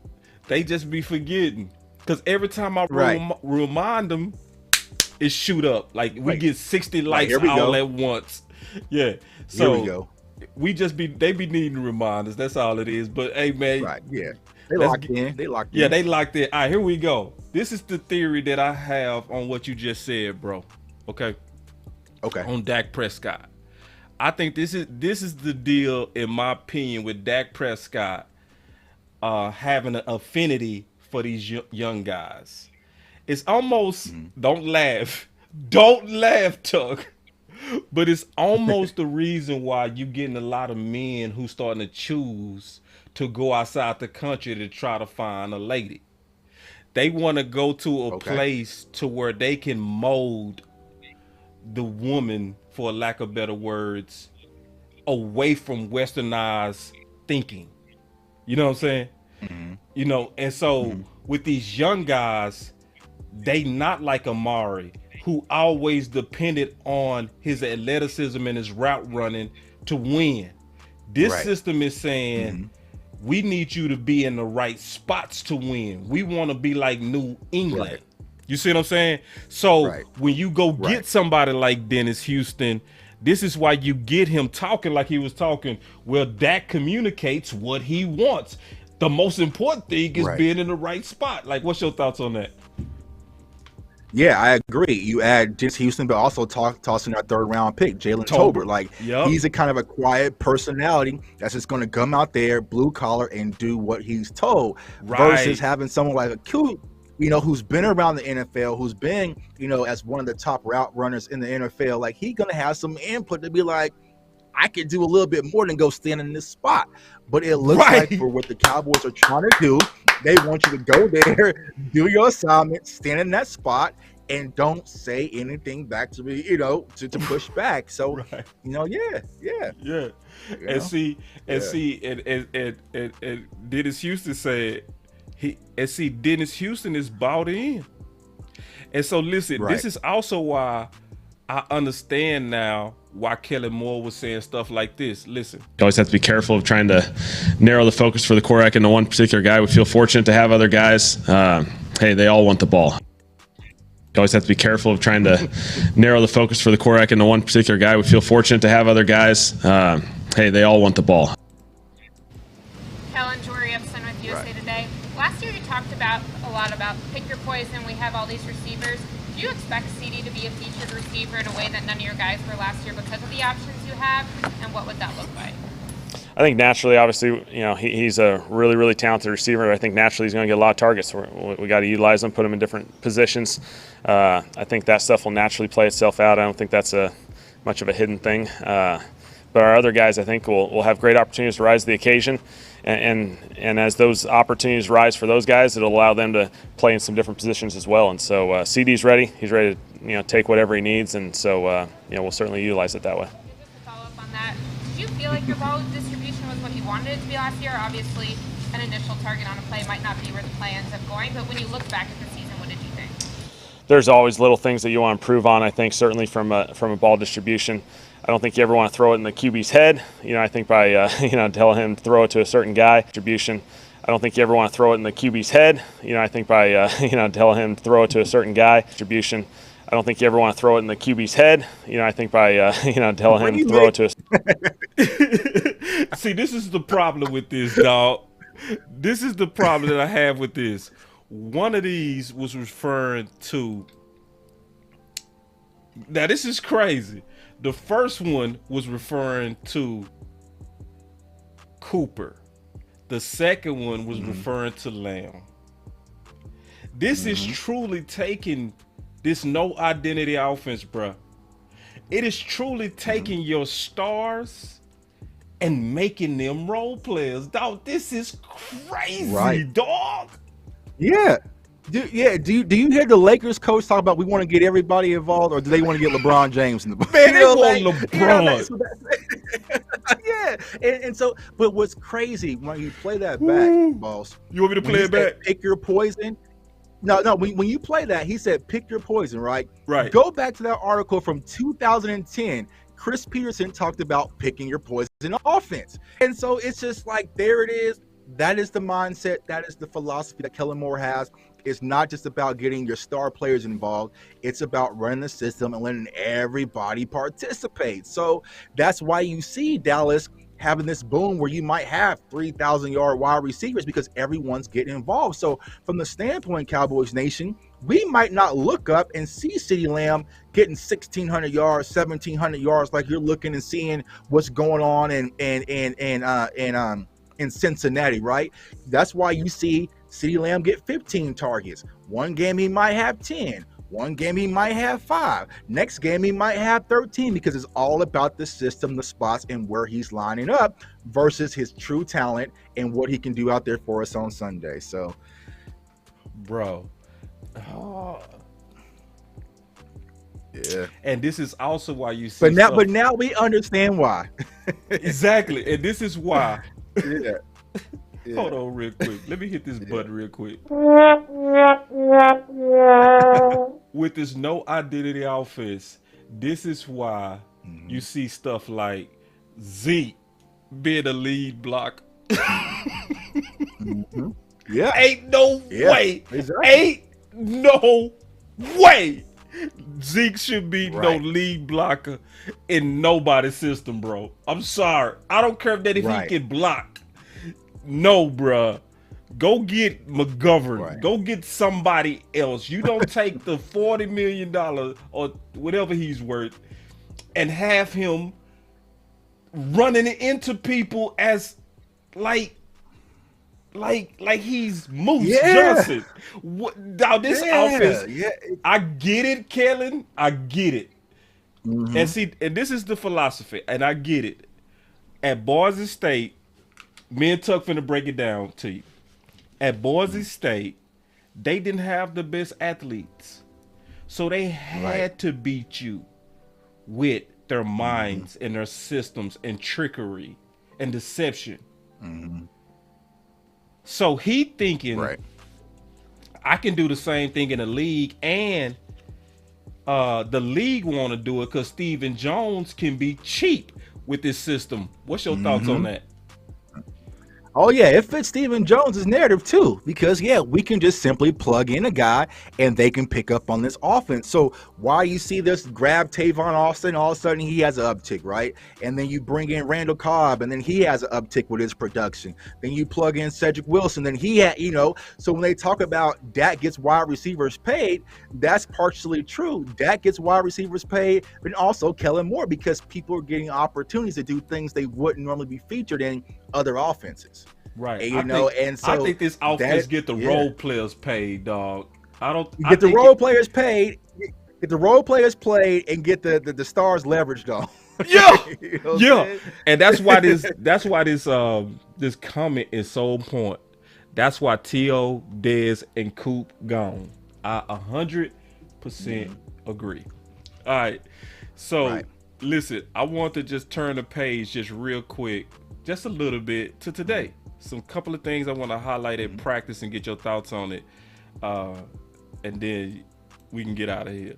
They just be forgetting. Because every time I remind them, it shoot up. Like, we get 60 likes all at once. Yeah. So here we go. They be needing reminders. That's all it is. But, hey, man. Right, yeah. They locked in. Yeah, they locked in. All right, here we go. This is the theory that I have on what you just said, bro. Okay. On Dak Prescott. I think this is the deal, in my opinion, with Dak Prescott having an affinity for these young guys. It's almost, don't laugh, Tuck. But it's almost the reason why you're getting a lot of men who starting to choose to go outside the country to try to find a lady. They want to go to a place to where they can mold the woman, for lack of better words, away from westernized thinking. You know what I'm saying? And so with these young guys, they not like Amari, who always depended on his athleticism and his route running to win. This system is saying, we need you to be in the right spots to win. We want to be like New England. You see what I'm saying? So when you go get somebody like Dennis Houston, this is why you get him talking like he was talking. Well, Dak communicates what he wants. The most important thing is being in the right spot. Like, what's your thoughts on that? Yeah, I agree. You add Dennis Houston, but also tossing our third-round pick, Jalen Tolbert. Like, he's a kind of a quiet personality that's just going to come out there, blue collar, and do what he's told. Versus having someone like a Q, who's been around the NFL, who's been, as one of the top route runners in the NFL. Like, he's going to have some input to be like, I could do a little bit more than go stand in this spot. But it looks like for what the Cowboys are trying to do, they want you to go there, do your assignment, stand in that spot, and don't say anything back to me, to push back. So, Yeah. And see, Dennis Houston said, Dennis Houston is bought in. And so, listen, this is also why I understand now why Kellen Moore was saying stuff like this. Listen. You always have to be careful of trying to narrow the focus for the quarterback into one particular guy. We feel fortunate to have other guys. Hey, they all want the ball. You always have to be careful of trying to narrow the focus for the quarterback into one particular guy. We feel fortunate to have other guys. Hey, they all want the ball. Kellen, Jory Upson with USA Today. Last year you talked a lot about pick your poison. We have all these receivers. Do you expect CD to be a featured receiver in a way that none of your guys were last year because of the options you have? And what would that look like? I think naturally, obviously, he's a really, really talented receiver. I think naturally he's going to get a lot of targets. We got to utilize him, put him in different positions. I think that stuff will naturally play itself out. I don't think that's much of a hidden thing. But our other guys, I think, will have great opportunities to rise to the occasion. and as those opportunities rise for those guys, it'll allow them to play in some different positions as well. And so CD's ready. He's ready to take whatever he needs, and so we'll certainly utilize it that way. Just to follow up on that, did you feel like your ball distribution was what you wanted it to be last year? Obviously, an initial target on a play might not be where the play ends up going, but when you look back at the season, what did you think? There's always little things that you want to improve on. I think certainly from a ball distribution. I don't think you ever want to throw it in the QB's head. I think by telling him to throw it to a certain guy. Distribution. I don't think you ever want to throw it in the QB's head. I think by telling him to throw it to a certain guy. Distribution. I don't think you ever want to throw it in the QB's head. I think by telling him to throw it to a. See, this is the problem with this, dog. This is the problem that I have with this. One of these was referring to. Now this is crazy. The first one was referring to Cooper. The second one was referring to Lamb. This is truly taking this no identity offense, bruh. It is truly taking your stars and making them role players. Dog, this is crazy, dog. Yeah. Do you hear the Lakers coach talk about we want to get everybody involved, or do they want to get LeBron James in the man? They want LeBron. Yeah, and so, but what's crazy when you play that back, boss? You want me to play it back? Pick your poison. No. When you play that, he said, "Pick your poison." Right. Go back to that article from 2010. Chris Peterson talked about picking your poison in offense, and so it's just like there it is. That is the mindset. That is the philosophy that Kellen Moore has. It's not just about getting your star players involved. It's about running the system and letting everybody participate. So that's why you see Dallas having this boom where you might have 3,000-yard wide receivers because everyone's getting involved. So from the standpoint, Cowboys Nation, we might not look up and see CeeDee Lamb getting 1,600 yards, 1,700 yards like you're looking and seeing what's going on in Cincinnati, right? That's why you see CeeDee Lamb get 15 targets. One game he might have 10. One game he might have 5. Next game he might have 13 because it's all about the system, the spots, and where he's lining up versus his true talent and what he can do out there for us on Sunday. So, bro. Yeah. And this is also why you see But now we understand why. Exactly. And this is why. Yeah. Hold on real quick. Let me hit this button real quick. With this no identity offense, this is why you see stuff like Zeke being a lead blocker. Yeah. Ain't no way. Exactly. Ain't no way Zeke should be no lead blocker in nobody's system, bro. I'm sorry. I don't care if he can block. No, bruh. Go get McGovern. Go get somebody else. You don't take the $40 million or whatever he's worth and have him running into people as like he's Moose Johnson. Now this offense, I get it, Kellen. I get it. And see, and this is the philosophy, and I get it. At Boise State, me and Tuck finna break it down to you. At Boise State, they didn't have the best athletes. So they had to beat you with their minds and their systems and trickery and deception. So he thinking, I can do the same thing in the league, and the league want to do it because Stephen Jones can be cheap with this system. What's your thoughts on that? Oh, yeah, it fits Stephen Jones' narrative, too, because, we can just simply plug in a guy and they can pick up on this offense. So why you see this grab Tavon Austin, all of a sudden he has an uptick, right? And then you bring in Randall Cobb, and then he has an uptick with his production. Then you plug in Cedric Wilson, then he had, so when they talk about Dak gets wide receivers paid, that's partially true. Dak gets wide receivers paid, but also Kellen Moore, because people are getting opportunities to do things they wouldn't normally be featured in other offenses. Right. And, and so I think this offense get the role players paid, dog. Get the role players paid, get the role players played, and get the stars leveraged on. Yeah, You know what I'm yeah, saying? and that's why this comment is so important. That's why T.O., Dez, and Coop gone. I 100% agree. All right, so Right. listen, I want to just turn the page just real quick, just a little bit to today. Some couple of things I want to highlight at practice and get your thoughts on it, and then we can get out of here.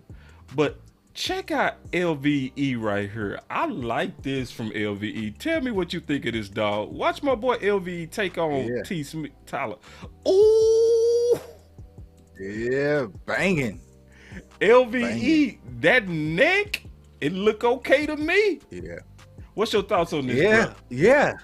But check out LVE right here. I like this from LVE. Tell me what you think of this, dog. Watch my boy LVE take on Yeah. T. Smith Tyler. Ooh, Yeah, banging. LVE, that neck, it look okay to me. Yeah. What's your thoughts on this? Yeah, bro?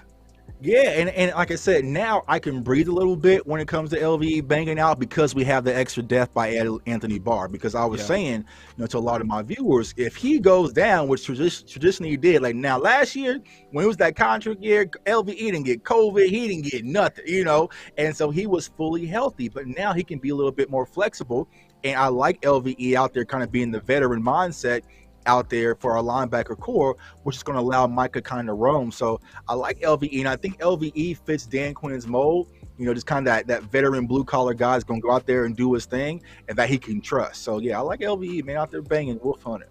yeah, and like I said, now I can breathe a little bit when it comes to LVE banging out because we have the extra death by Anthony Barr. Because I was saying, to a lot of my viewers, if he goes down, which traditionally he did, like now last year when it was that contract year, LVE didn't get COVID, he didn't get nothing, and so he was fully healthy. But now he can be a little bit more flexible, and I like LVE out there, kind of being the veteran mindset out there for our linebacker core, which is going to allow Micah kind of roam. So I like LVE, and I think LVE fits Dan Quinn's mold. Just kind of that veteran blue collar guy is going to go out there and do his thing, and that he can trust. So yeah, I like LVE, man, out there banging wolf hunting.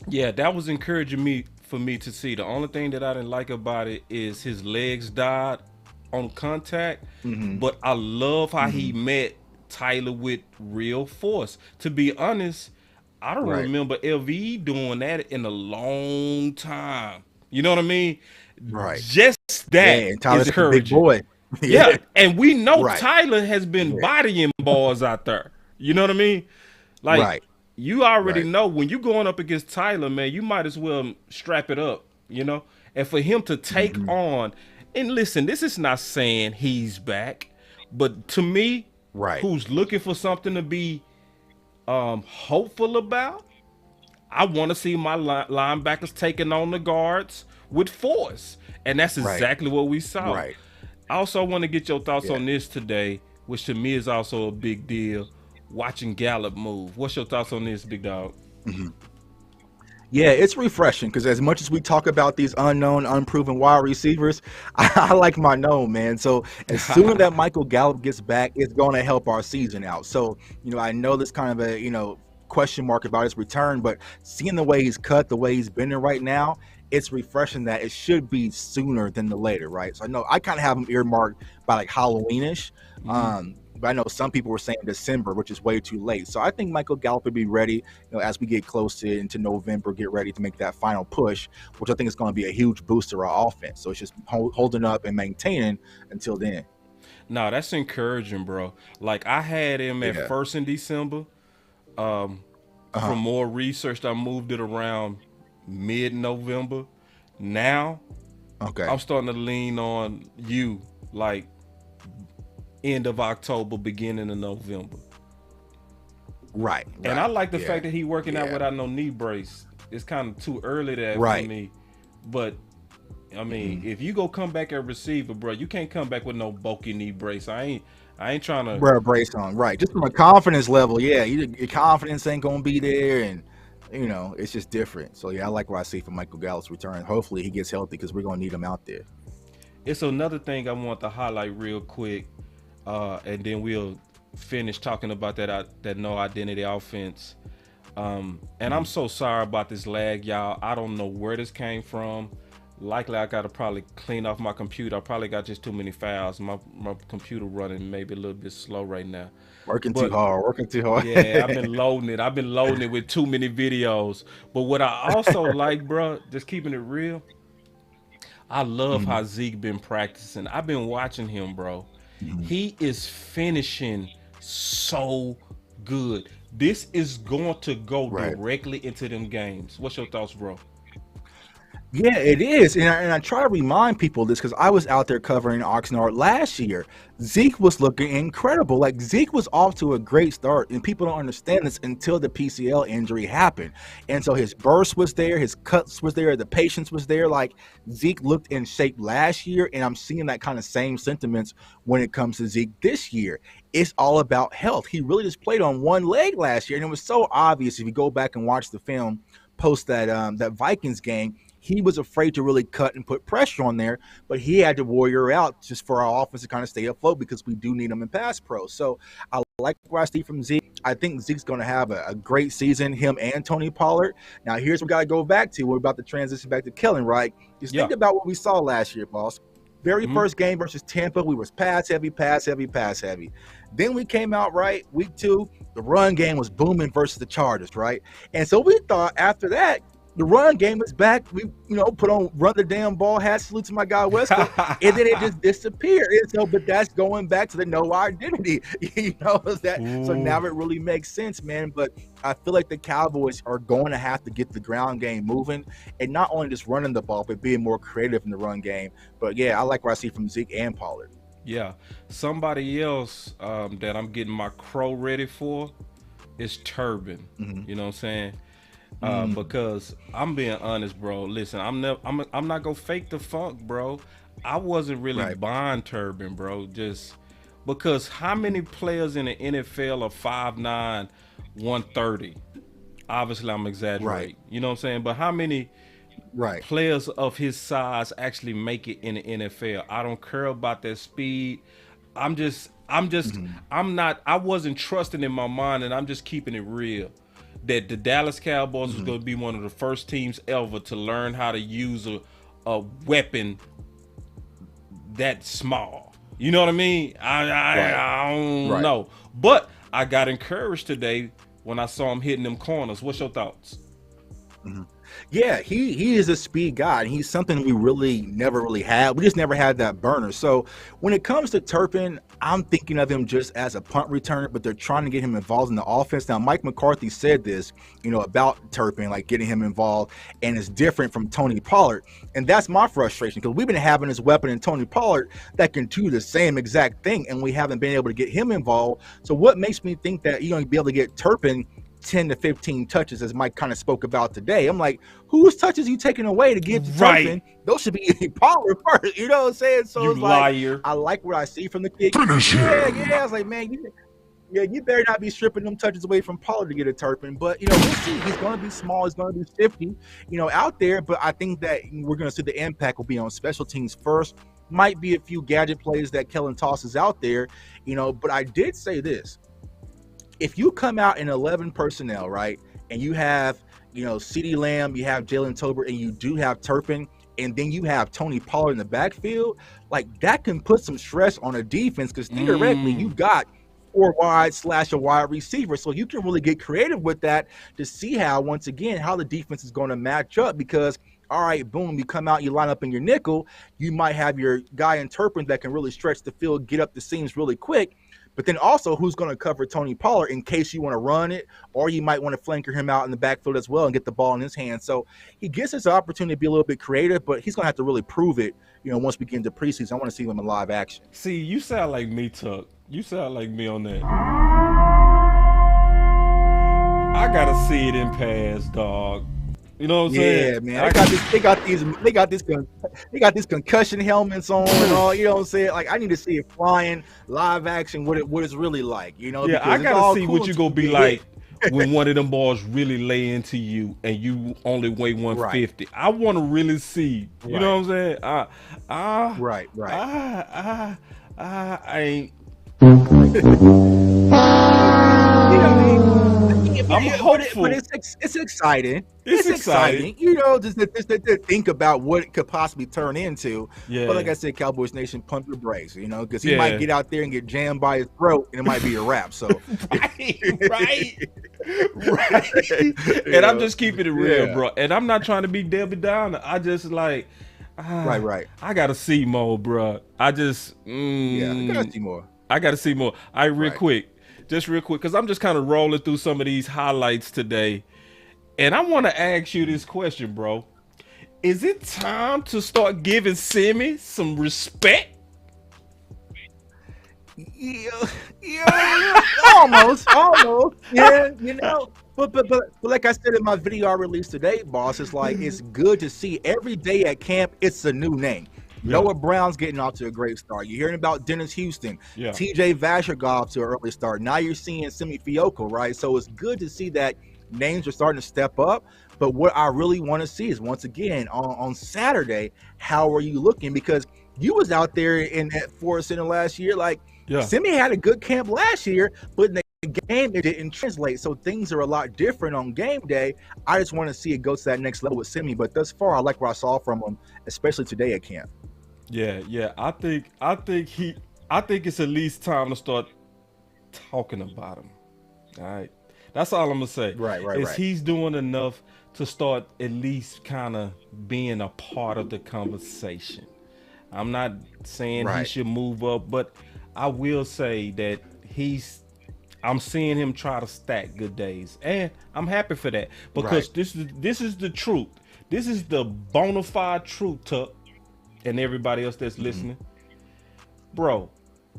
Yeah, that was encouraging for me to see. The only thing that I didn't like about it is his legs died on contact, but I love how he met Tyler with real force. To be honest, I don't remember LVE doing that in a long time. You know what I mean? Right. Just that and Tyler's is a big encouraging. boy. Yeah, and we know Tyler has been bodying balls out there. You know what I mean? Like, you already know when you're going up against Tyler, man, you might as well strap it up, And for him to take on, and listen, this is not saying he's back, but to me, who's looking for something to be hopeful about, I want to see my linebackers taking on the guards with force, and that's exactly what we saw. I also want to get your thoughts on this today, which to me is also a big deal. Watching Gallup move. What's your thoughts on this, big dog? Yeah, it's refreshing because as much as we talk about these unknown, unproven wide receivers, I like my known, man. So as soon as that Michael Gallup gets back, it's going to help our season out. So, I know this kind of a, question mark about his return, but seeing the way he's cut, the way he's bending right now, it's refreshing that it should be sooner than the later, right? So I know I kind of have him earmarked by like Halloweenish. But I know some people were saying December, which is way too late. So I think Michael Gallup would be ready, as we get close into November, get ready to make that final push, which I think is going to be a huge boost to our offense. So it's just holding up and maintaining until then. No, that's encouraging, bro. Like I had him at first in December. From more research, I moved it around mid-November. Now, I'm starting to lean on you, like end of October, beginning of November. Right. And I like the fact that he working out without no knee brace. It's kind of too early there for me. But I mean, if you go come back at receiver, bro, you can't come back with no bulky knee brace. I ain't trying to brace on, just from a confidence level. Yeah, your confidence ain't gonna be there, and it's just different. So yeah, I like what I see from Michael Gallup's return. Hopefully he gets healthy because we're gonna need him out there. It's another thing I want to highlight real quick, and then we'll finish talking about that no identity offense. And I'm so sorry about this lag, y'all. I don't know where this came from. Likely I gotta probably clean off my computer. I probably got just too many files. My computer running maybe a little bit slow right now. Working too hard. Yeah, I've been loading it with too many videos. But what I also like, bro, just keeping it real, I love how Zeke been practicing. I've been watching him, bro. He is finishing so good. This is going to go directly into them games. What's your thoughts, bro? Yeah, it is. And I try to remind people this because I was out there covering Oxnard last year. Zeke was looking incredible. Like, Zeke was off to a great start, and people don't understand this until the PCL injury happened. And so his burst was there, his cuts was there, the patience was there. Like, Zeke looked in shape last year, and I'm seeing that kind of same sentiments when it comes to Zeke this year. It's all about health. He really just played on one leg last year, and it was so obvious if you go back and watch the film post that Vikings game. he was afraid to really cut and put pressure on there, but he had to warrior out just for our offense to kind of stay afloat because we do need him in pass pro. So I like what I see from Zeke. I think Zeke's going to have a great season, him and Tony Pollard. Now, here's what we got to go back to. We're about to transition back to Kellen, right? Just think about what we saw last year, boss. Very first game versus Tampa, we was pass heavy. Then we came out, right, week 2, the run game was booming versus the Chargers, right? And so we thought after that, the run game is back. We, put on run the damn ball hat, salute to my guy Westbrook, and then it just disappeared. And so, but that's going back to the no identity, So now it really makes sense, man. But I feel like the Cowboys are going to have to get the ground game moving, and not only just running the ball, but being more creative in the run game. But yeah, I like what I see from Zeke and Pollard. Yeah, somebody else that I'm getting my crow ready for is Turbin. You know what I'm saying? Because I'm being honest, bro. Listen, I'm not gonna fake the funk, bro. I wasn't really buying Turbin, bro. Just because how many players in the NFL are 5'9", 130? Obviously, I'm exaggerating. You know what I'm saying? But how many players of his size actually make it in the NFL? I don't care about their speed. I wasn't trusting in my mind, and I'm just keeping it real that the Dallas Cowboys was going to be one of the first teams ever to learn how to use a weapon that small. You know what I mean? I don't know. But I got encouraged today when I saw him hitting them corners. What's your thoughts? Yeah, he is a speed guy, and he's something we really never really had. We just never had that burner. So when it comes to Turpin, I'm thinking of him just as a punt returner, but they're trying to get him involved in the offense. Now, Mike McCarthy said this, about Turpin, like getting him involved, and it's different from Tony Pollard. And that's my frustration, because we've been having this weapon in Tony Pollard that can do the same exact thing, and we haven't been able to get him involved. So what makes me think that you're going to be able to get Turpin 10 to 15 touches, as Mike kind of spoke about today? I'm like, whose touches are you taking away to give to Turpin? Those should be Pollard first. You know what I'm saying? So you it's liar. like, I like what I see from the kid. Yeah. I was like, man, you better not be stripping them touches away from Pollard to get a Turpin. But we'll see. He's going to be small. He's going to be shifty, out there. But I think that we're going to see the impact will be on special teams first. Might be a few gadget plays that Kellen tosses out there, But I did say this. If you come out in 11 personnel, right, and you have, CeeDee Lamb, you have Jalen Tolbert, and you do have Turpin, and then you have Tony Pollard in the backfield, like that can put some stress on a defense, because theoretically you got 4 wide / a wide receiver. So you can really get creative with that to see how the defense is going to match up, because all right, boom, you come out, you line up in your nickel, you might have your guy in Turpin that can really stretch the field, get up the seams really quick. But then also, who's going to cover Tony Pollard in case you want to run it, or you might want to flanker him out in the backfield as well and get the ball in his hands. So he gets this opportunity to be a little bit creative, but he's going to have to really prove it, once we get into preseason. I want to see him in live action. See, you sound like me, Tuck. You sound like me on that. I got to see it in pass, dog. You know what I'm saying? Yeah, man. They got these concussion helmets on and all. You know what I'm saying? Like, I need to see it flying live action. What it's really like. Yeah, I gotta see what you gonna be like when one of them balls really lay into you and you only weigh 150. I want to really see. You know what I'm saying? I ain't. I'm hopeful. But it's exciting. It's exciting. Just to think about what it could possibly turn into. Yeah. But like I said, Cowboys Nation, pump your brakes, because he might get out there and get jammed by his throat, and it might be a wrap. So right. And I'm just keeping it real, bro. And I'm not trying to be Debbie Downer. I just like. Right. I gotta see more, bro. I gotta see more. I gotta see more. Real quick, because I'm just kind of rolling through some of these highlights today, and I want to ask you this question, bro. Is it time to start giving Simi some respect? Yeah, almost. Yeah, But like I said in my video I released today, boss, it's like it's good to see every day at camp. It's a new name. Noah Brown's getting off to a great start. You're hearing about Dennis Houston. TJ Vasher got off to an early start. Now you're seeing Simi Fioco, right? So it's good to see that names are starting to step up. But what I really want to see is, once again, on Saturday, how are you looking? Because you was out there in that Forest Center last year. Like, Simi had a good camp last year, but in the game, it didn't translate. So things are a lot different on game day. I just want to see it go to that next level with Simi. But thus far, I like what I saw from him, especially today at camp. Yeah. I think it's at least time to start talking about him. All right. That's all I'm gonna say. Right. He's doing enough to start at least kind of being a part of the conversation. I'm not saying he should move up, but I will say that I'm seeing him try to stack good days, and I'm happy for that, because this is the truth. This is the bona fide truth, Tuck, and everybody else that's listening. Bro,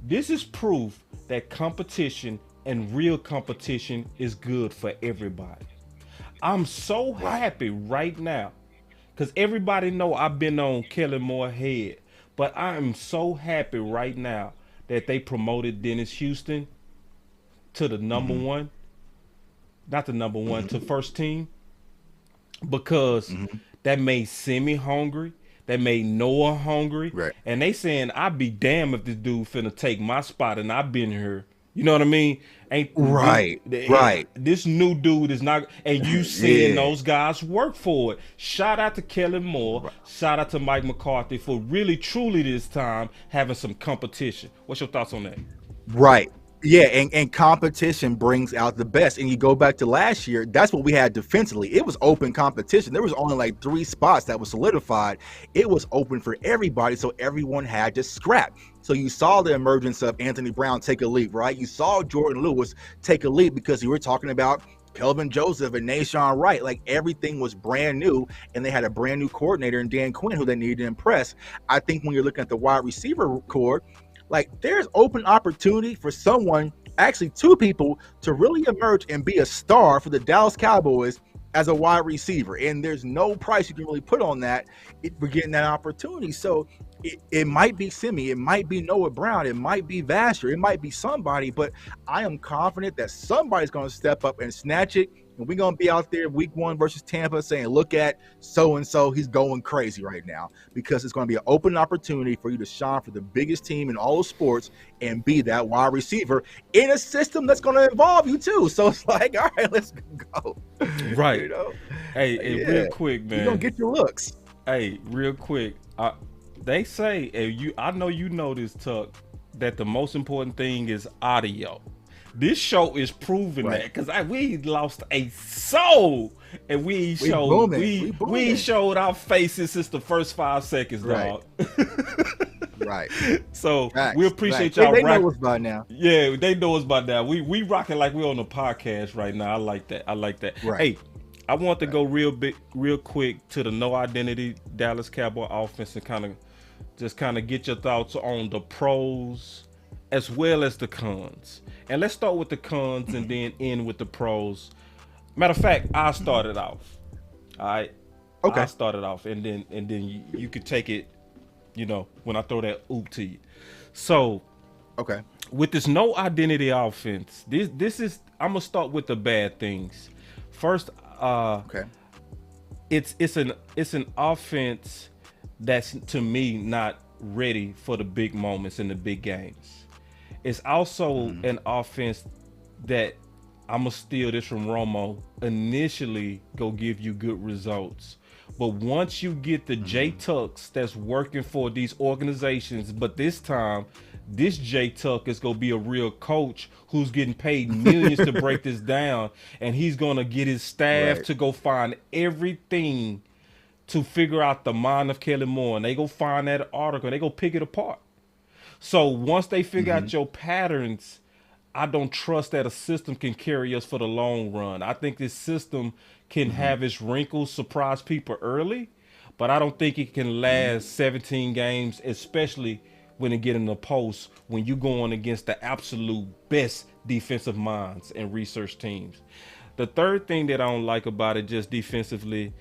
this is proof that competition and real competition is good for everybody. I'm so happy right now, because everybody know I've been on Kellen Moore head, but I am so happy right now that they promoted Dennis Houston to the number one, not the number one, to first team, because that made Simi hungry. That made Noah hungry. And they saying, I'd be damned if this dude finna take my spot and I've been here. You know what I mean? This new dude is not, and you seeing those guys work for it. Shout out to Kellen Moore. Shout out to Mike McCarthy for really, truly this time having some competition. What's your thoughts on that? Yeah, and competition brings out the best. And you go back to last year, that's what we had defensively. It was open competition. There was only like 3 spots that was solidified. It was open for everybody, so everyone had to scrap. So you saw the emergence of Anthony Brown take a leap, right? You saw Jordan Lewis take a leap, because you were talking about Kelvin Joseph and Nashawn Wright. Like, everything was brand new, and they had a brand new coordinator in Dan Quinn who they needed to impress. I think when you're looking at the wide receiver core, like, there's open opportunity for someone, actually 2 people, to really emerge and be a star for the Dallas Cowboys as a wide receiver. And there's no price you can really put on that for getting that opportunity. So it might be Simi, it might be Noah Brown, it might be Vasher, it might be somebody, but I am confident that somebody's going to step up and snatch it. And we're going to be out there week 1 versus Tampa saying, look at so-and-so, he's going crazy right now, because it's going to be an open opportunity for you to shine for the biggest team in all of sports and be that wide receiver in a system that's going to involve you too. So it's like, all right, let's go. Right. You know? Hey, real quick, man. You're going to get your looks. Hey, real quick. They say, I know you know this, Tuck, that the most important thing is audio. This show is proving that, because we lost a soul, and we showed our faces since the first 5 seconds, dog. So we appreciate y'all. They know us by now. Yeah, they know us by now. We rocking like we're on a podcast right now. I like that. Hey, I want to go real quick to the no identity Dallas Cowboy offense and kind of get your thoughts on the pros as well as the cons. And let's start with the cons and then end with the pros. Matter of fact, I started off. All right. Okay. I started off, and then you could take it, when I throw that oop to you. So, okay. With this no identity offense, this is, I'm gonna start with the bad things. First, it's an offense that's, to me, not ready for the big moments in the big games. It's also an offense that, I'm going to steal this from Romo, initially go give you good results. But once you get the J-Tucks that's working for these organizations, but this time, this J-Tuck is going to be a real coach who's getting paid millions to break this down, and he's going to get his staff to go find everything to figure out the mind of Kellen Moore, and they go find that article, and they go pick it apart. So once they figure out your patterns, I don't trust that a system can carry us for the long run. I think this system can have its wrinkles, surprise people early, but I don't think it can last 17 games, especially when it get in the post, when you're going against the absolute best defensive minds and research teams. The third thing that I don't like about it just defensively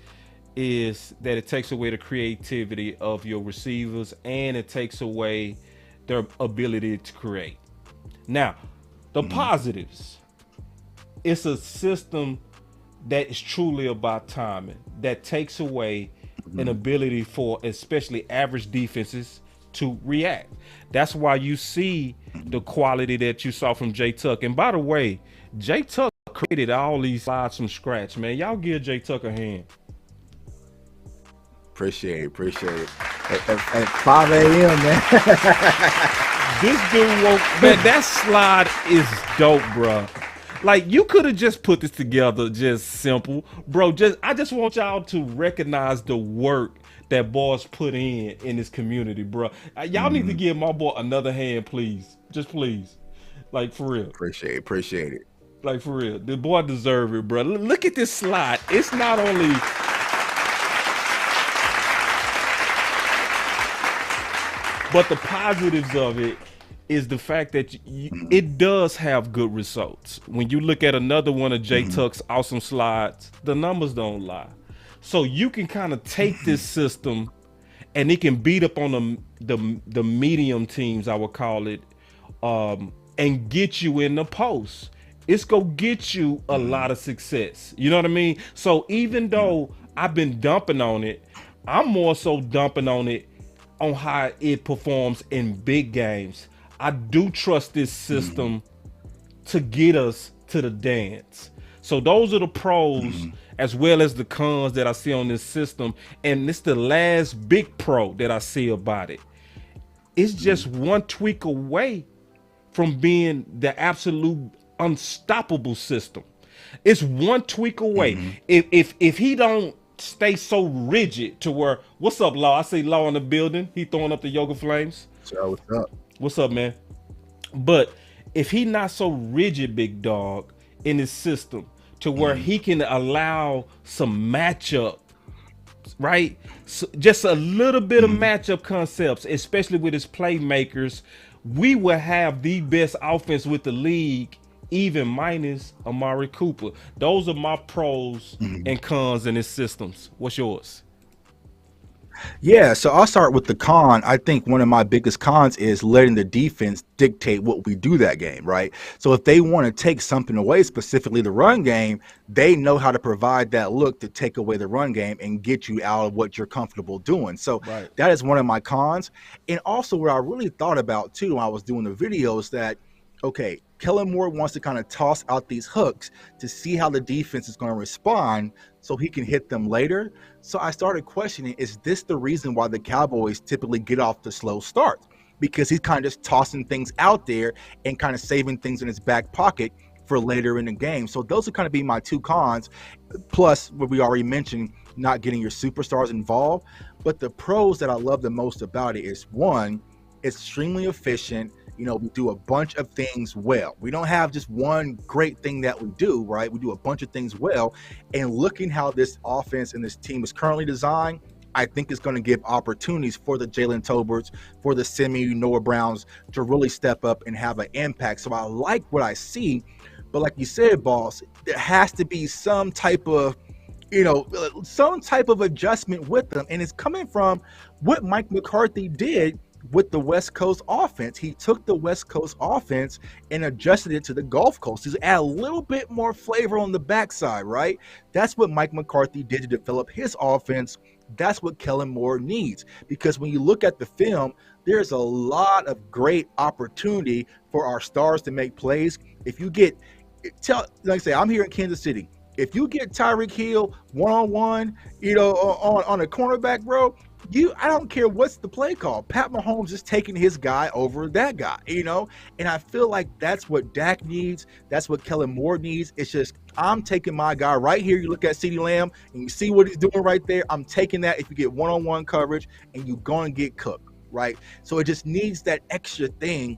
is that it takes away the creativity of your receivers, and it takes away their ability to create. Now, the positives, it's a system that is truly about timing, that takes away an ability for especially average defenses to react. That's why you see the quality that you saw from Jay Tuck. And by the way, Jay Tuck created all these slides from scratch, man. Y'all give Jay Tuck a hand. Appreciate it. At 5 a.m., man. This dude woke, man, that slide is dope, bro. Like, you could have just put this together just simple. Bro, I just want y'all to recognize the work that boys put in this community, bro. Y'all need to give my boy another hand, please. Just please. Like, for real. Appreciate it. Like, for real. The boy deserve it, bro. Look at this slide. It's not only... But the positives of it is the fact that it does have good results. When you look at another one of Jay Tuck's awesome slides, the numbers don't lie. So you can kind of take this system and it can beat up on the medium teams, I would call it, and get you in the post. It's gonna get you a lot of success. You know what I mean? So even though I've been dumping on it, I'm more so dumping on it on how it performs in big games. I do trust this system to get us to the dance. So those are the pros as well as the cons that I see on this system. And it's the last big pro that I see about it. It's just one tweak away from being the absolute unstoppable system. It's one tweak away. If he don't stay so rigid to where, what's up, Law? I see Law in the building. He throwing up the yoga flames. So what's up? What's up, man? But if he not so rigid, big dog, in his system to where he can allow some matchup, right? So just a little bit of matchup concepts, especially with his playmakers, we will have the best offense with the league, even minus Amari Cooper. Those are my pros and cons in his systems. What's yours? Yeah, so I'll start with the con. I think one of my biggest cons is letting the defense dictate what we do that game, right? So if they want to take something away, specifically the run game, they know how to provide that look to take away the run game and get you out of what you're comfortable doing. So that is one of my cons. And also what I really thought about too when I was doing the videos that, okay, Kellen Moore wants to kind of toss out these hooks to see how the defense is going to respond so he can hit them later. So I started questioning, is this the reason why the Cowboys typically get off the slow start? Because he's kind of just tossing things out there and kind of saving things in his back pocket for later in the game. So those would kind of be my two cons, plus what we already mentioned, not getting your superstars involved. But the pros that I love the most about it is, one, it's extremely efficient. You know, we do a bunch of things well. We don't have just one great thing that we do, right? We do a bunch of things well. And looking how this offense and this team is currently designed, I think it's going to give opportunities for the Jalen Toberts, for the Semi Noah Browns to really step up and have an impact. So I like what I see. But like you said, boss, there has to be some type of, some type of adjustment with them. And it's coming from what Mike McCarthy did with the West Coast offense. He took the West Coast offense and adjusted it to the Gulf Coast. He's add a little bit more flavor on the backside, right? That's what Mike McCarthy did to develop his offense. That's what Kellen Moore needs. Because when you look at the film, there's a lot of great opportunity for our stars to make plays. If you get, like I say, I'm here in Kansas City. If you get Tyreek Hill one-on-one, on a cornerback, bro, I don't care what's the play call. Pat Mahomes is taking his guy over that guy, and I feel like that's what Dak needs. That's what Kellen Moore needs. It's just, I'm taking my guy right here. You look at CeeDee Lamb and you see what he's doing right there. I'm taking that. If you get one-on-one coverage and you're going to get cooked, right? So it just needs that extra thing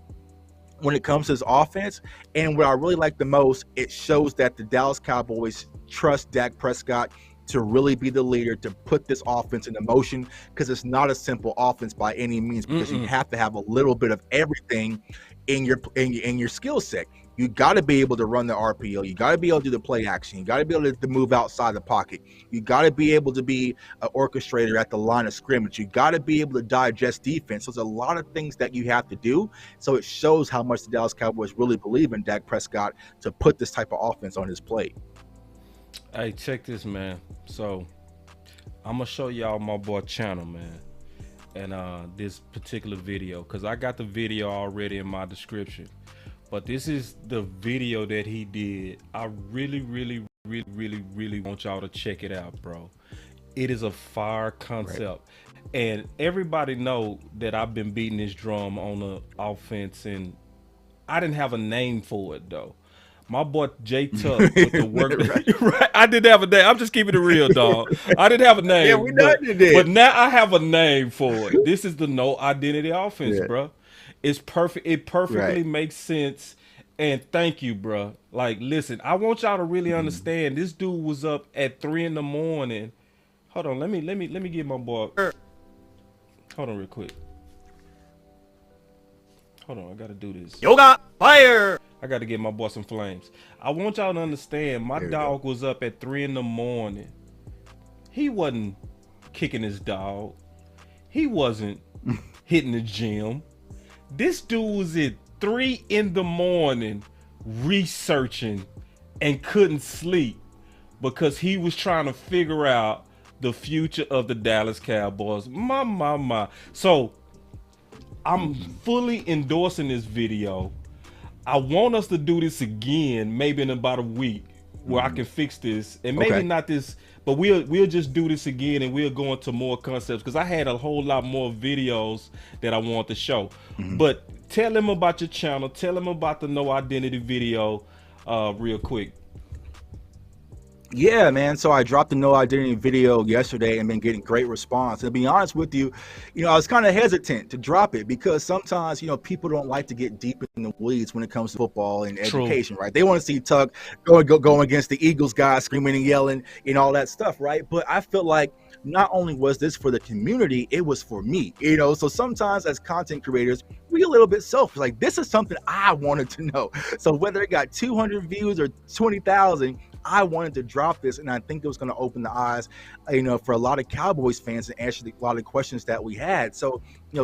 when it comes to his offense. And what I really like the most, it shows that the Dallas Cowboys trust Dak Prescott to really be the leader, to put this offense into motion, because it's not a simple offense by any means, because you have to have a little bit of everything in your skill set. You got to be able to run the RPO. You got to be able to do the play action. You got to be able to move outside the pocket. You got to be able to be an orchestrator at the line of scrimmage. You got to be able to digest defense. So there's a lot of things that you have to do. So it shows how much the Dallas Cowboys really believe in Dak Prescott to put this type of offense on his plate. Hey, check this, man. So I'm gonna show y'all my boy channel, man, and this particular video, because I got the video already in my description, but this is the video that he did. I really want y'all to check it out, bro. It is a fire concept. And everybody know that I've been beating this drum on the offense, and I didn't have a name for it though. My boy J Tuck with the work. Right. I didn't have a name. I'm just keeping it real, dog. I didn't have a name. Yeah, we know you did. But now I have a name for it. This is the no identity offense, bro. It's perfect. It perfectly makes sense. And thank you, bro. Like, listen, I want y'all to really understand. This dude was up at 3 in the morning. Hold on, let me get my boy. Hold on real quick. Hold on, I gotta do this. Yoga fire. I gotta get my boy some flames. I want y'all to understand, my dog was up at 3 in the morning. He wasn't kicking his dog. He wasn't hitting the gym. This dude was at 3 in the morning researching and couldn't sleep because he was trying to figure out the future of the Dallas Cowboys. My. So I'm fully endorsing this video. I want us to do this again, maybe in about a week, where I can fix this, and maybe not this, but we'll just do this again, and we'll go into more concepts, because I had a whole lot more videos that I want to show. But tell them about your channel, tell them about the no identity video, real quick. Yeah, man. So I dropped the no identity video yesterday and been getting great response. And to be honest with you, I was kind of hesitant to drop it because sometimes, people don't like to get deep in the weeds when it comes to football and education, right? They want to see Tuck going against the Eagles guys, screaming and yelling and all that stuff, right? But I feel like not only was this for the community, it was for me, So sometimes as content creators, we get a little bit selfish. Like, this is something I wanted to know. So whether it got 200 views or 20,000, I wanted to drop this, and I think it was going to open the eyes, for a lot of Cowboys fans and answer a lot of questions that we had. So,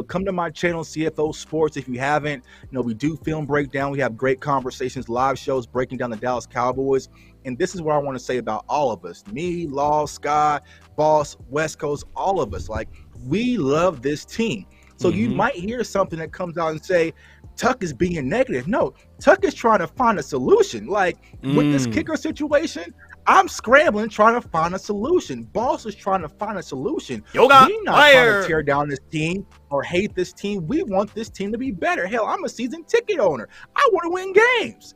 come to my channel, CFO Sports, if you haven't. We do film breakdown. We have great conversations, live shows breaking down the Dallas Cowboys. And this is what I want to say about all of us, me, Law, Sky, Boss, West Coast, all of us. Like, we love this team. So you might hear something that comes out and say, Tuck is being negative. No, Tuck is trying to find a solution. Like, with this kicker situation, I'm scrambling trying to find a solution. Boss is trying to find a solution. We're not trying to tear down this team or hate this team. We want this team to be better. Hell, I'm a season ticket owner. I want to win games,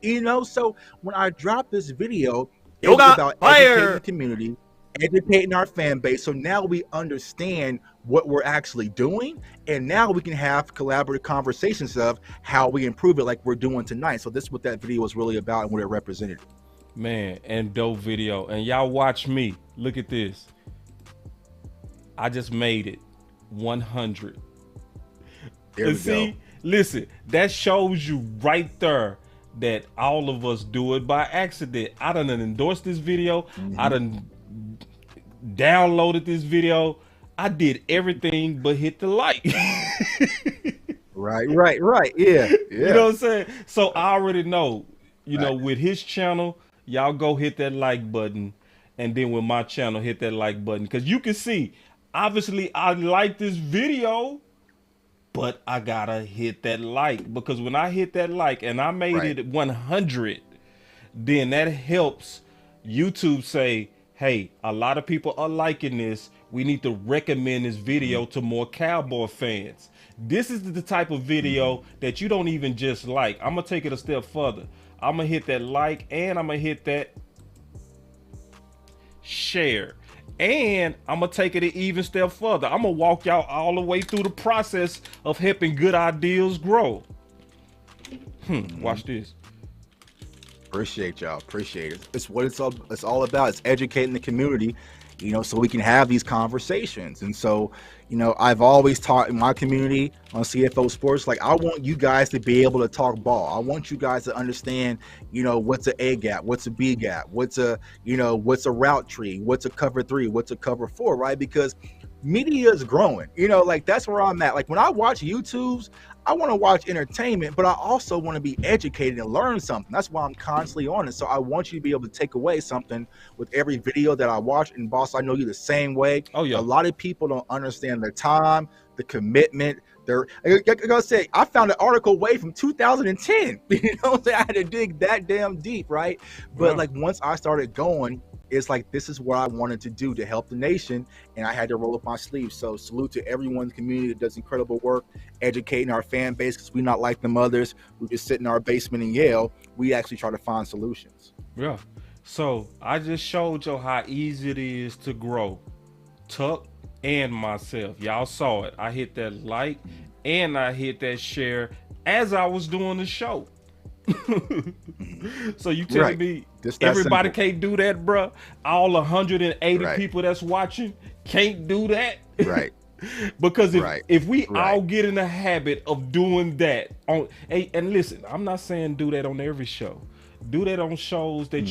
So when I drop this video, it's about educating the community, educating our fan base. So now we understand what we're actually doing, and now we can have collaborative conversations of how we improve it, like we're doing tonight. So this is what that video was really about and what it represented. Man, and dope video. And y'all watch me. Look at this. I just made it 100. There we go. Listen, that shows you right there that all of us do it by accident. I done endorsed this video. I done downloaded this video. I did everything but hit the like. Right. Yeah. You know what I'm saying? So I already know, with his channel, y'all go hit that like button. And then with my channel, hit that like button. Because you can see, obviously, I like this video, but I gotta hit that like. Because when I hit that like and I made it 100, then that helps YouTube say, hey, a lot of people are liking this. We need to recommend this video to more Cowboy fans. This is the type of video that you don't even just like. I'm going to take it a step further. I'm going to hit that like, and I'm going to hit that share. And I'm going to take it an even step further. I'm going to walk y'all all the way through the process of helping good ideas grow. Watch this. Appreciate y'all. Appreciate it. It's what it's all about. It's educating the community, so we can have these conversations. And so, I've always taught in my community on CFO Sports, like, I want you guys to be able to talk ball. I want you guys to understand, what's an A gap, what's a B gap, what's a route tree, what's a cover 3, what's a cover 4, right? Because media is growing, like, that's where I'm at. Like, when I watch YouTubes, I want to watch entertainment, but I also want to be educated and learn something. That's why I'm constantly on it. So I want you to be able to take away something with every video that I watch. And boss, I know you the same way. Oh yeah. A lot of people don't understand their time, the commitment. Like I said, I found an article way from 2010. I had to dig that damn deep, right? But like, once I started going, it's like, this is what I wanted to do to help the nation, and I had to roll up my sleeves. So salute to everyone in the community that does incredible work educating our fan base, because we're not like them others who just sit in our basement and yell. We actually try to find solutions. Yeah. So I just showed you how easy it is to grow. Tuck and myself. Y'all saw it. I hit that like and I hit that share as I was doing the show. So you telling me everybody can't do that, bro? All 180 people that's watching can't do that, right? Because if we all get in the habit of doing that and listen, I'm not saying do that on every show. Do that on shows that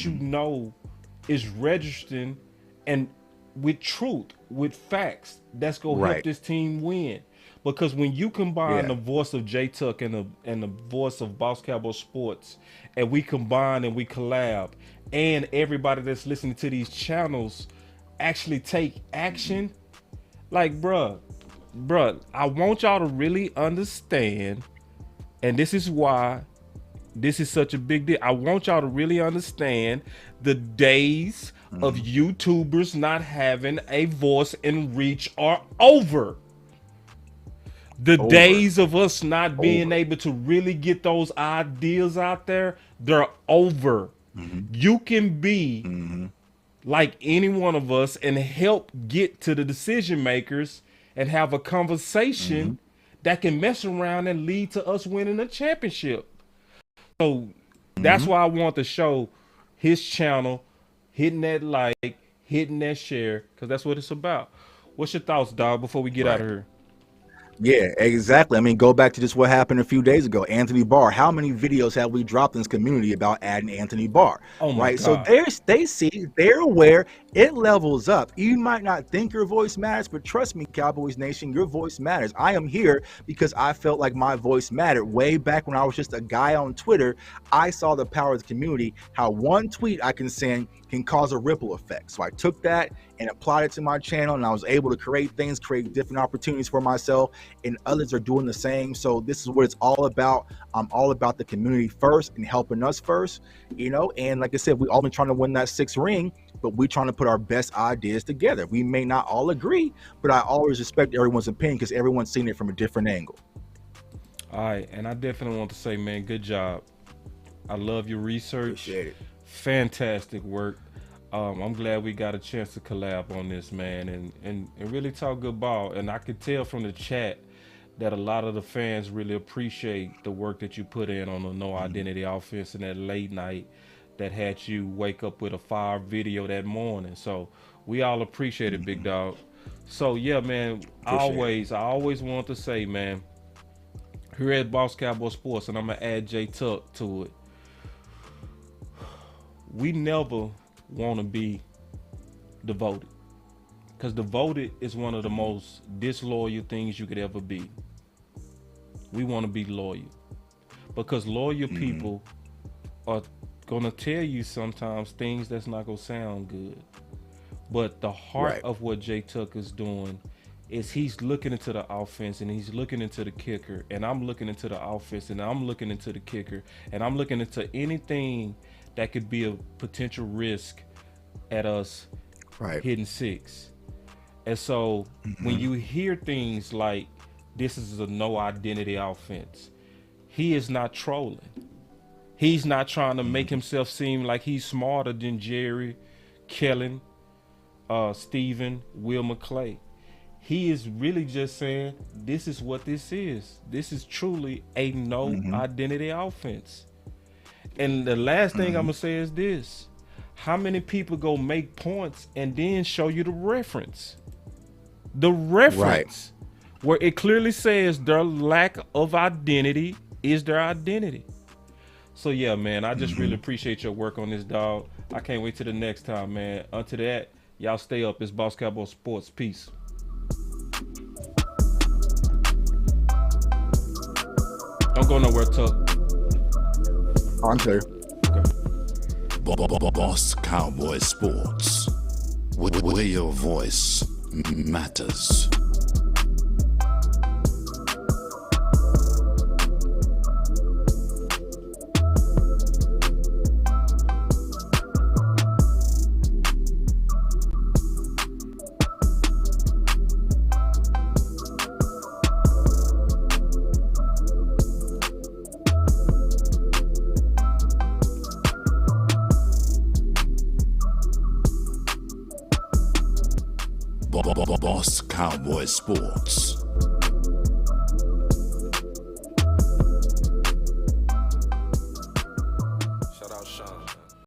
is registering and with truth, with facts, that's gonna help this team win. Because when you combine the voice of J Tuck and the voice of Boss Cowboy Sports, and we combine and we collab, and everybody that's listening to these channels actually take action, like, bruh, I want y'all to really understand, and this is why this is such a big deal. I want y'all to really understand the days of YouTubers not having a voice and reach are over. The days of us not being able to really get those ideas out there, they're over. You can be like any one of us and help get to the decision makers and have a conversation that can mess around and lead to us winning a championship. So that's why I want to show his channel, hitting that like, hitting that share, because that's what it's about. What's your thoughts, dog, before we get out of here? Yeah, exactly. I mean, go back to just what happened a few days ago. Anthony Barr. How many videos have we dropped in this community about adding Anthony Barr? Oh my God. So they're aware. It levels up. You might not think your voice matters, but trust me, Cowboys Nation, your voice matters. I am here because I felt like my voice mattered. Way back when I was just a guy on Twitter, I saw the power of the community, how one tweet I can send can cause a ripple effect. So I took that and applied it to my channel, and I was able to create different opportunities for myself, and others are doing the same. So this is what it's all about. I'm all about the community first and helping us first, and like I said, we all been trying to win that 6th ring, but we're trying to put our best ideas together. We may not all agree, but I always respect everyone's opinion because everyone's seen it from a different angle. All right, and I definitely want to say, man, good job. I love your research. Appreciate it. Fantastic work. I'm glad we got a chance to collab on this, man, and really talk good ball. And I could tell from the chat that a lot of the fans really appreciate the work that you put in on the no identity offense and that late night that had you wake up with a fire video that morning. So we all appreciate it, big dog. So yeah, man, I always want to say, man, here at Boss Cowboy Sports, and I'm gonna add J Tuck to it, we never want to be devoted, because devoted is one of the most disloyal things you could ever be. We want to be loyal, because loyal people are gonna tell you sometimes things that's not gonna sound good, but the heart of what J Tuck is doing is he's looking into the offense and he's looking into the kicker, and I'm looking into the offense and I'm looking into the kicker, and I'm looking into anything that could be a potential risk at us hitting 6. And so when you hear things like this is a no identity offense, he is not trolling. He's not trying to make himself seem like he's smarter than Jerry, Kellen, Steven, Will McClay. He is really just saying this is what this is. This is truly a no identity offense. And the last thing I'm gonna say is this: how many people go make points and then show you the reference? The reference where it clearly says their lack of identity is their identity. So yeah, man, I just really appreciate your work on this, dog. I can't wait till the next time, man. Until that, y'all stay up. It's Boss Cowboy Sports. Peace. Don't go nowhere, Tuck. On to. Boss Cowboy Sports, where your voice matters. Boss Cowboy Sports.